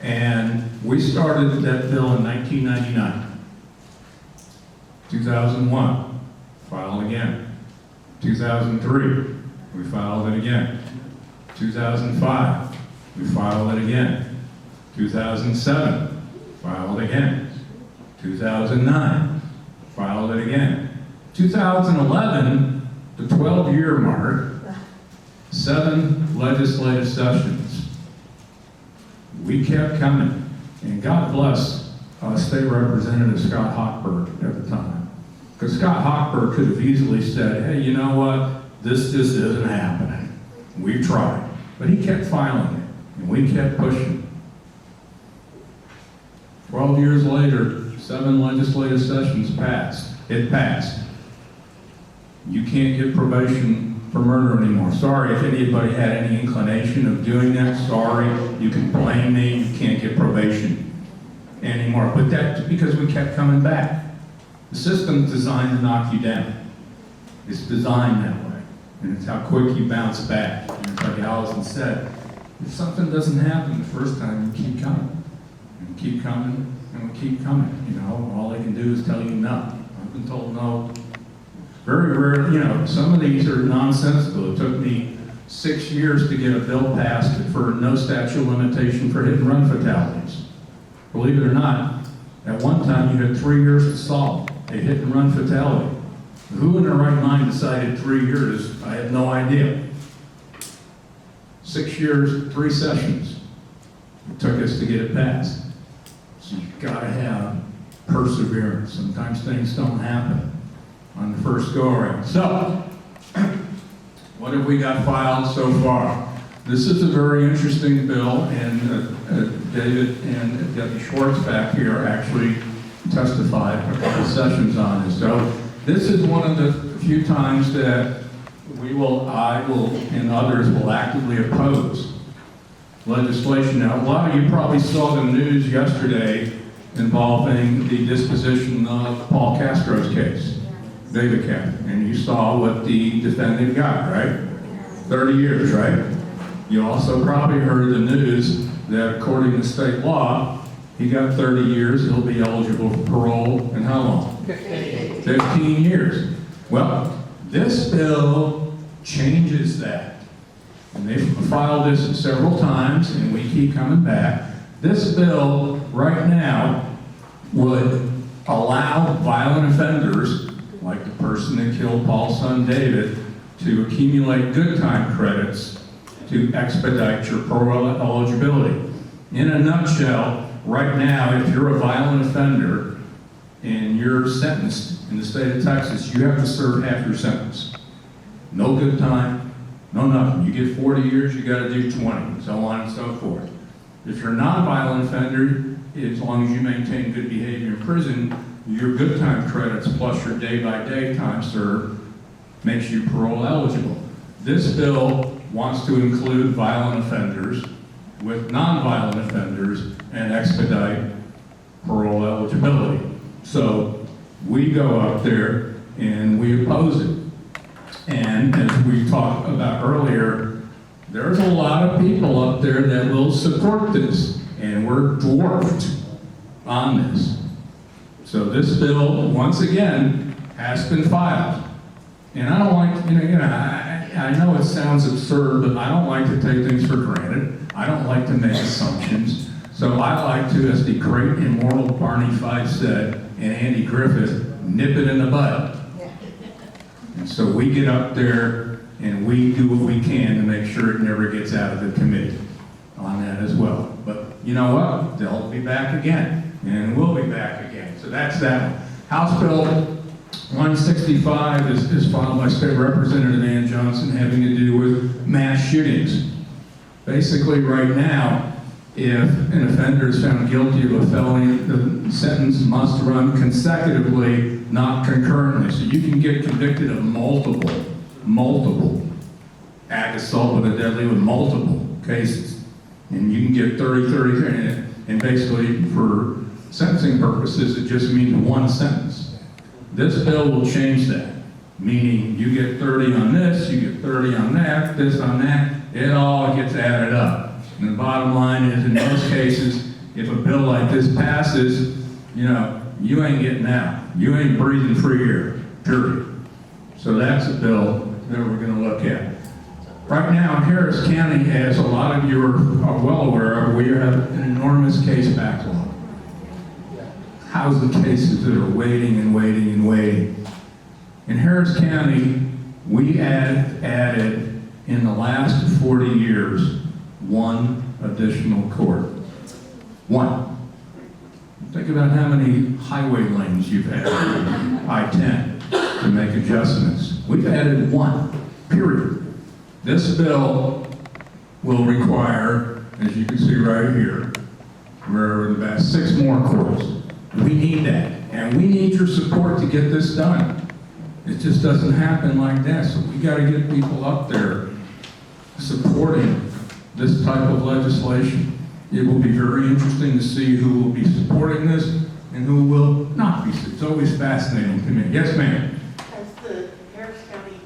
[SPEAKER 3] And we started that bill in 1999. 2001, filed again. 2003, we filed it again. 2005, we filed it again. 2007, filed again. 2009, filed it again. 2011, the 12-year mark, 7 legislative sessions. We kept coming, and God bless State Representative Scott Hochberg at the time. Because Scott Hochberg could have easily said, hey, you know what, this just isn't happening. We've tried. But he kept filing it, and we kept pushing. 12 years later, 7 legislative sessions passed. it passed. You can't get probation for murder anymore. Sorry if anybody had any inclination of doing that. Sorry, you can blame me. You can't get probation anymore. But that's because we kept coming back. The system's designed to knock you down. It's designed that way. And it's how quick you bounce back. And it's like Allison said, if something doesn't happen the first time, you keep coming. And keep coming, and we keep coming. You know, all they can do is tell you no. I've been told no. Very rarely, you know, some of these are nonsensical. It took me 6 years to get a bill passed for no statute of limitation for hit and run fatalities. Believe it or not, at one time you had 3 years to solve a hit and run fatality. Who in their right mind decided 3 years? I have no idea. 6 years, 3 sessions it took us to get it passed. So you've got to have perseverance. Sometimes things don't happen on the first go around. So, what have we got filed so far? This is a very interesting bill, and David and Debbie Schwartz back here actually testified a couple sessions on this. So, this is one of the few times that I will, and others will actively oppose legislation. Now, a lot of you probably saw the news yesterday involving the disposition of Paul Castro's case. David Castro, and you saw what the defendant got, right? 30 years, right? You also probably heard the news that according to state law, he got 30 years, he'll be eligible for parole in how long? 15 years. Well, this bill changes that. And they've filed this several times, and we keep coming back. This bill, right now, would allow violent offenders like the person that killed Paul's son David, to accumulate good time credits to expedite your parole eligibility. In a nutshell, right now, if you're a violent offender and you're sentenced in the state of Texas, you have to serve half your sentence. No good time, no nothing. You get 40 years, you got to do 20, so on and so forth. If you're not a violent offender, as long as you maintain good behavior in prison, your good time credits plus your day-by-day time served makes you parole eligible. This bill wants to include violent offenders with non-violent offenders and expedite parole eligibility. So we go up there and we oppose it. And as we talked about earlier, there's a lot of people up there that will support this, and we're dwarfed on this. So this bill, once again, has been filed. And I don't like, I know it sounds absurd, but I don't like to take things for granted. I don't like to make assumptions. So I like to, as the great immortal Barney Fife said, and Andy Griffith, nip it in the bud. And so we get up there and we do what we can to make sure it never gets out of the committee on that as well. But you know what? They'll be back again, and we'll be back again. So that's that one. House Bill 165 is filed by State Representative Ann Johnson, having to do with mass shootings. Basically, right now, if an offender is found guilty of a felony, the sentence must run consecutively, not concurrently. So you can get convicted of multiple act assault with a deadly with multiple cases. And you can get 30, and basically for sentencing purposes, it just means one sentence. This bill will change that, meaning you get 30 on this, you get 30 on that, this on that, it all gets added up. And the bottom line is, in most cases, if a bill like this passes, you ain't getting out. You ain't breathing free air, period. So that's a bill that we're going to look at. Right now, in Harris County, as a lot of you are well aware of, we have an enormous case backlog. Thousands of cases that are waiting and waiting and waiting. In Harris County, we added in the last 40 years, 1 additional court. 1. Think about how many highway lanes you've added, I-10, to make adjustments. We've added 1, period. This bill will require, as you can see right here, we're about 6 more courts. We need that. And we need your support to get this done. It just doesn't happen like that, so we gotta get people up there supporting this type of legislation. It will be very interesting to see who will be supporting this and who will not be. It's always fascinating to me. Yes, ma'am?
[SPEAKER 19] Has the Harris County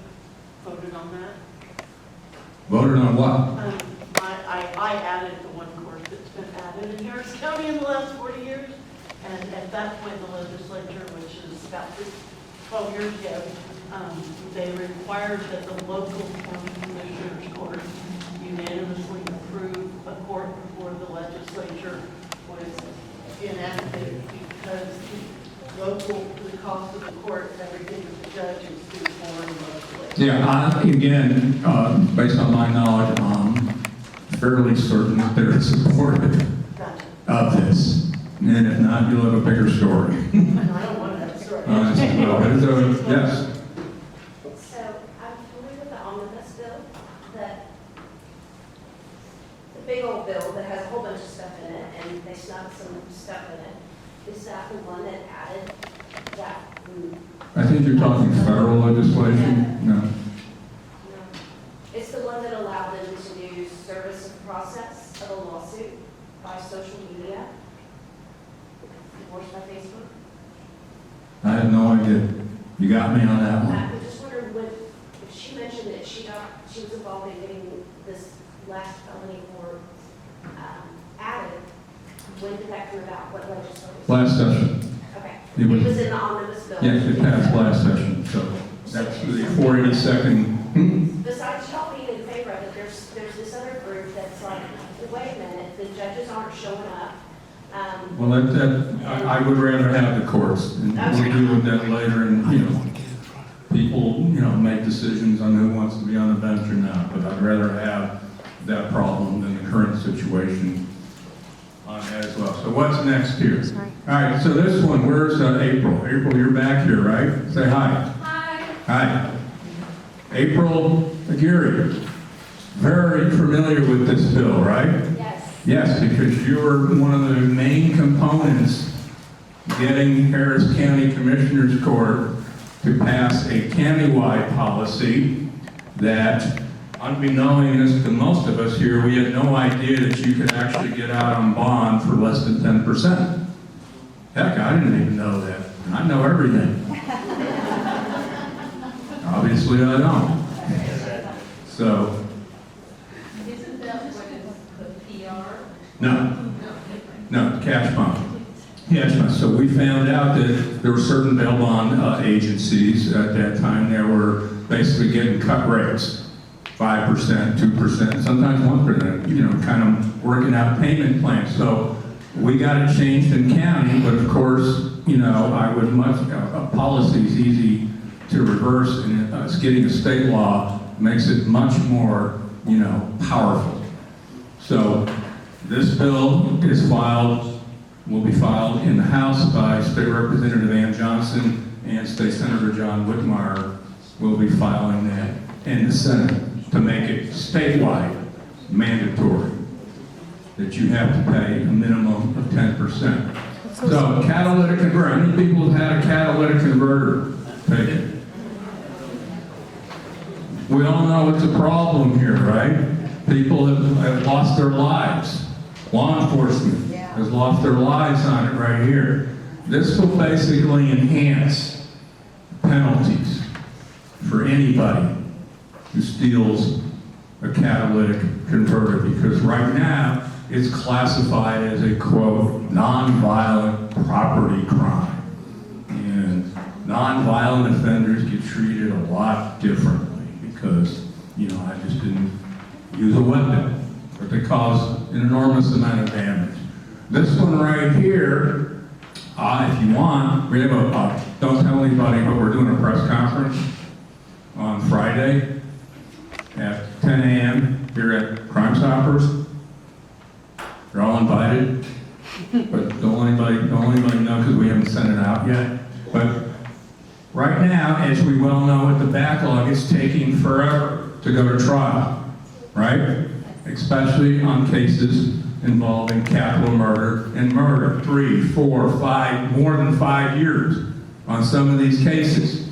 [SPEAKER 19] voted on that?
[SPEAKER 3] Voted on what?
[SPEAKER 19] I added the one course that's been added in Harris County in the last 40 years. And at that point, the legislature, which is about 12 years ago, they required that the local county commissioners court unanimously approve a court before the legislature was enacted, because the cost of the court, everything that the judge is due for in most places.
[SPEAKER 3] Yeah, again, based on my knowledge, I'm fairly certain that they're supportive of this. And if not, you'll have a bigger story.
[SPEAKER 19] I don't want to have a story.
[SPEAKER 3] Yes.
[SPEAKER 8] So I'm familiar with the omnibus bill, that the big old bill that has a whole bunch of stuff in it, and they snuck some stuff in it. Is that the one that added that?
[SPEAKER 3] I think you're talking federal legislation? No.
[SPEAKER 8] No. It's the one that allowed them to do service of process of a lawsuit by social media, divorced by Facebook.
[SPEAKER 3] I have no idea. You got me on that one.
[SPEAKER 8] I just wondered when, if she mentioned that she was involved in getting this last felony for added, when did that come about? What legislation?
[SPEAKER 3] Last session.
[SPEAKER 8] Okay.
[SPEAKER 3] It was
[SPEAKER 8] in the omnibus bill.
[SPEAKER 3] Yes, it passed last session, so that's the 482nd.
[SPEAKER 8] Besides y'all being in favor of it, there's this other group that's like, wait a minute, the judges aren't showing up.
[SPEAKER 3] Well, I would rather have the courts, and we'll deal with that later, and, people, make decisions on who wants to be on the bench or not, but I'd rather have that problem than the current situation on that as well. So what's next here? All right, so this one, where's April? April, you're back here, right? Say hi.
[SPEAKER 10] Hi.
[SPEAKER 3] Hi. April Aguirre, very familiar with this bill, right?
[SPEAKER 8] Yes.
[SPEAKER 3] Yes, because you were one of the main components getting Harris County Commissioners Court to pass a countywide policy that, unbeknownst to most of us here, we had no idea that you could actually get out on bond for less than 10%. Heck, I didn't even know that. I know everything. Obviously, I don't. So.
[SPEAKER 11] Isn't that what the PR?
[SPEAKER 3] No, cash bond. Cash bond. So we found out that there were certain bail bond agencies at that time that were basically getting cut rates, 5%, 2%, sometimes 1%, kind of working out payment plans. So we got it changed in county, but of course, I would policy is easy to reverse, and us getting a state law makes it much more, powerful. So this bill will be filed in the House by State Representative Ann Johnson, and State Senator John Whitmire will be filing that in the Senate to make it statewide mandatory that you have to pay a minimum of 10%. So catalytic converter, how many people have had a catalytic converter taken? We all know it's a problem here, right? People have lost their lives. Law enforcement has lost their lives on it right here. This will basically enhance penalties for anybody who steals a catalytic converter, because right now it's classified as a, quote, nonviolent property crime. And nonviolent offenders get treated a lot differently because, I just didn't use a weapon, but they cause an enormous amount of damage. This one right here, if you want, we have don't tell anybody, but we're doing a press conference on Friday at 10 a.m. here at Crime Stoppers. You're all invited, but don't let anybody know because we haven't sent it out yet. But right now, as we well know with the backlog, it's taking forever to go to trial, right? Especially on cases involving capital murder and murder. 3, 4, 5, more than 5 years on some of these cases.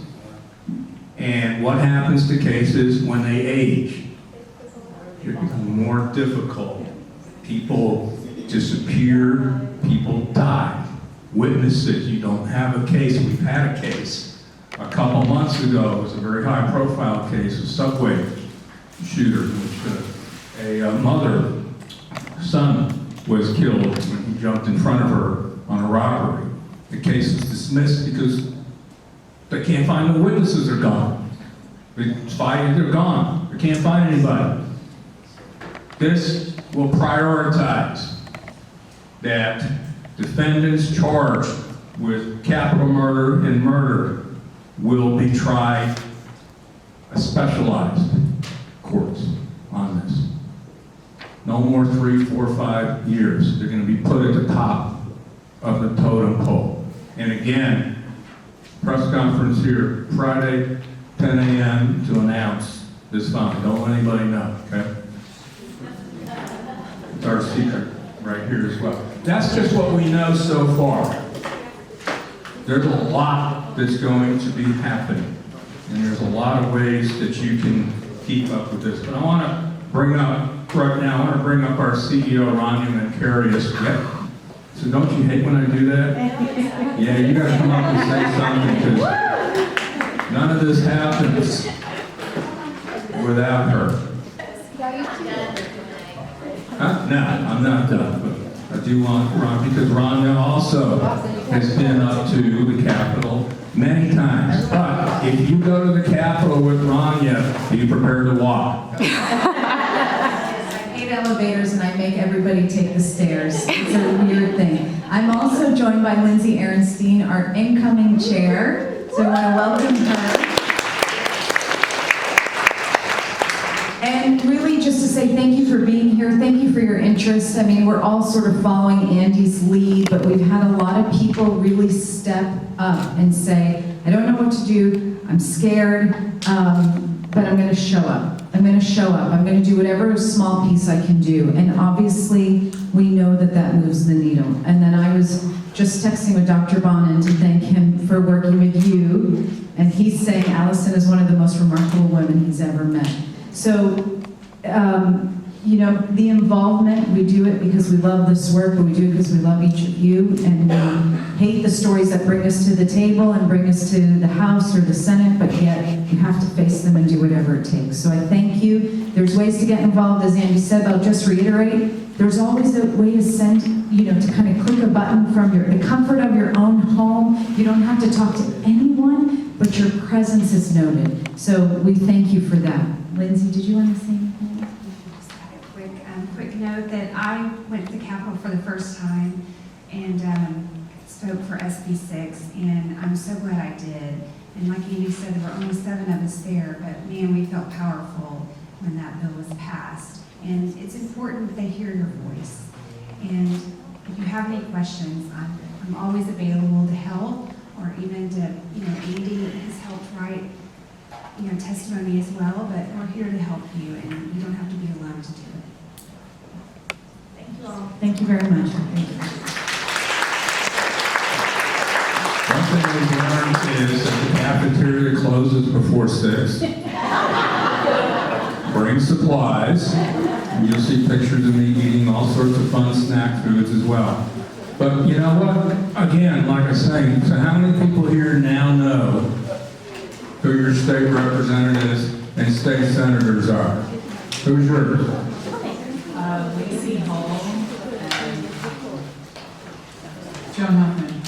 [SPEAKER 3] And what happens to cases when they age? It becomes more difficult. People disappear, people die. Witnesses, you don't have a case. We've had a case a couple months ago. It was a very high profile case, a subway shooter, in which a mother, son was killed when he jumped in front of her on a robbery. The case was dismissed because they can't find the witnesses, are gone. They're gone. They can't find anybody. This will prioritize that defendants charged with capital murder and murder will be tried a specialized courts on this. No more 3, 4, 5 years. They're going to be put at the top of the totem pole. And again, press conference here Friday, 10 a.m. to announce this fund. Don't let anybody know, okay? It's our secret right here as well. That's just what we know so far. There's a lot that's going to be happening. And there's a lot of ways that you can keep up with this. But I want to bring up, right now, I want to bring up our CEO, Rania Mankarious. Yeah. So don't you hate when I do that? Yeah, you got to come up and say something, because none of this happens without her. Huh? No, I'm not done. But I do want Ron, because Rania also has been up to the Capitol many times. But if you go to the Capitol with Rania, be prepared to walk.
[SPEAKER 20] I hate elevators and I make everybody take the stairs. It's a weird thing. I'm also joined by Lindsay Ehrenstein, our incoming chair. So I want to welcome her. And really just to say thank you for being here. Thank you for your interest. I mean, we're all sort of following Andy's lead, but we've had a lot of people really step up and say, I don't know what to do. I'm scared, but I'm going to show up. I'm going to show up. I'm going to do whatever small piece I can do. And obviously, we know that that moves the needle. And then I was just texting with Dr. Bonin to thank him for working with you. And he's saying Allison is one of the most remarkable women he's ever met. So, you know, the involvement, we do it because we love this work, but we do it because we love each of you, and we hate the stories that bring us to the table and bring us to the House or the Senate, but yet you have to face them and do whatever it takes. So I thank you. There's ways to get involved, as Andy said, but I'll just reiterate, there's always a way to send, you know, to kind of click a button from the comfort of your own home. You don't have to talk to anyone, but your presence is noted. So we thank you for that. Lindsay, did you want to say anything?
[SPEAKER 21] Just had a quick note that I went to the Capitol for the first time and spoke for SB 6, and I'm so glad I did. And like Andy said, there were only 7 of us there, but man, we felt powerful when that bill was passed. And it's important that they hear your voice. And if you have any questions, I'm always available to help, or even to, you know, Andy has helped write, you know, testimony as well, but we're here to help you, and you don't have to be alone to do it. Thank you all.
[SPEAKER 20] Thank you very much. Thank you.
[SPEAKER 3] One thing we've learned is that the cafeteria closes before 6. Bring supplies. And you'll see pictures of me eating all sorts of fun snack foods as well. But you know what? Again, like I say, so how many people here now know who your state representatives and state senators are? Who's yours?
[SPEAKER 20] Lacey Hall and Joan Huffman.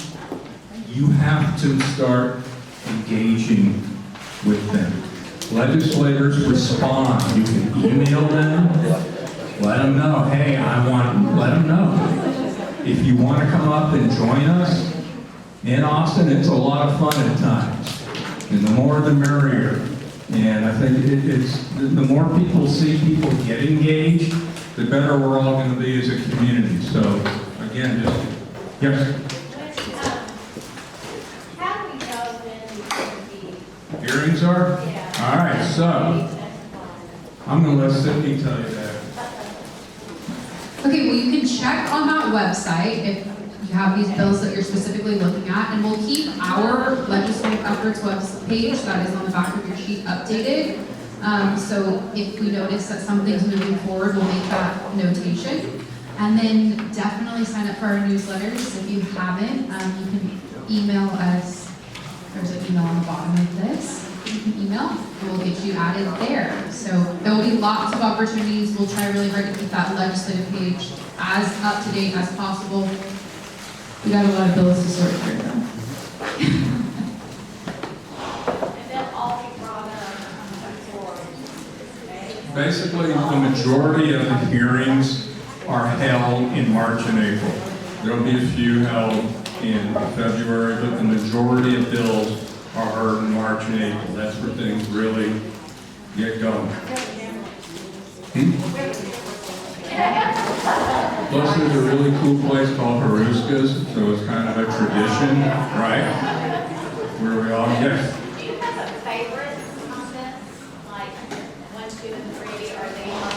[SPEAKER 3] You have to start engaging with them. Legislators respond. You can email them, let them know, hey, let them know. If you want to come up and join us in Austin, it's a lot of fun at times. And the more the merrier. And I think it's the more people see people get engaged, the better we're all going to be as a community. So again, just, yes?
[SPEAKER 8] How do we know when the
[SPEAKER 3] Hearings are?
[SPEAKER 8] Yeah.
[SPEAKER 3] All right, so I'm going to let Sydney tell you that.
[SPEAKER 6] Okay, well, you can check on that website if you have these bills that you're specifically looking at, and we'll keep our legislative efforts webpage that is on the back of your sheet updated. So if we notice that something's moving forward, we'll make that notation. And then definitely sign up for our newsletters. If you haven't, you can email us. There's an email on the bottom of this. You can email, and we'll get you added there. So there will be lots of opportunities. We'll try really hard to keep that legislative page as up to date as possible. We got a lot of bills to sort through though.
[SPEAKER 10] And then all be brought up for,
[SPEAKER 3] Basically, the majority of the hearings are held in March and April. There'll be a few held in February, but the majority of bills are heard in March and April. That's where things really get going. Plus, there's a really cool place called Haruska's, so it's kind of a tradition, right? Where we all get.
[SPEAKER 10] do you have a favorite content? Like 1, 2, and 3, are they on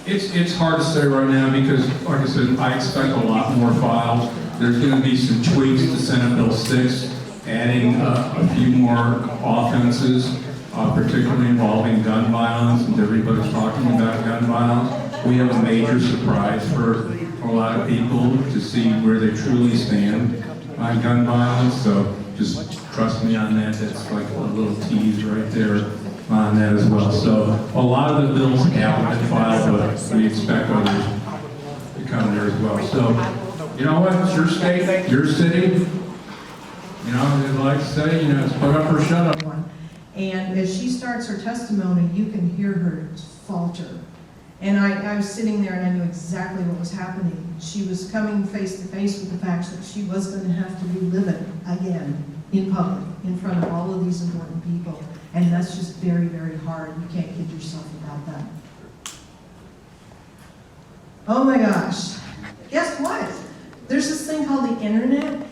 [SPEAKER 10] these?
[SPEAKER 3] It's hard to say right now because, like I said, I expect a lot more files. There's going to be some tweaks to Senate Bill 6, adding a few more offenses, particularly involving gun violence, and everybody's talking about gun violence. We have a major surprise for a lot of people to see where they truly stand on gun violence, so just trust me on that. That's like a little tease right there on that as well. So a lot of the bills have been filed, but we expect others to come there as well. So, you know what, it's your state, your city. You know, as I like to say, you know, it's put up or shut up.
[SPEAKER 13] And as she starts her testimony, you can hear her falter. And I was sitting there and I knew exactly what was happening. She was coming face to face with the fact that she was going to have to relive it again in public, in front of all of these important people. And that's just very, very hard. You can't kid yourself about that. Oh my gosh. Guess what? There's this thing called the internet.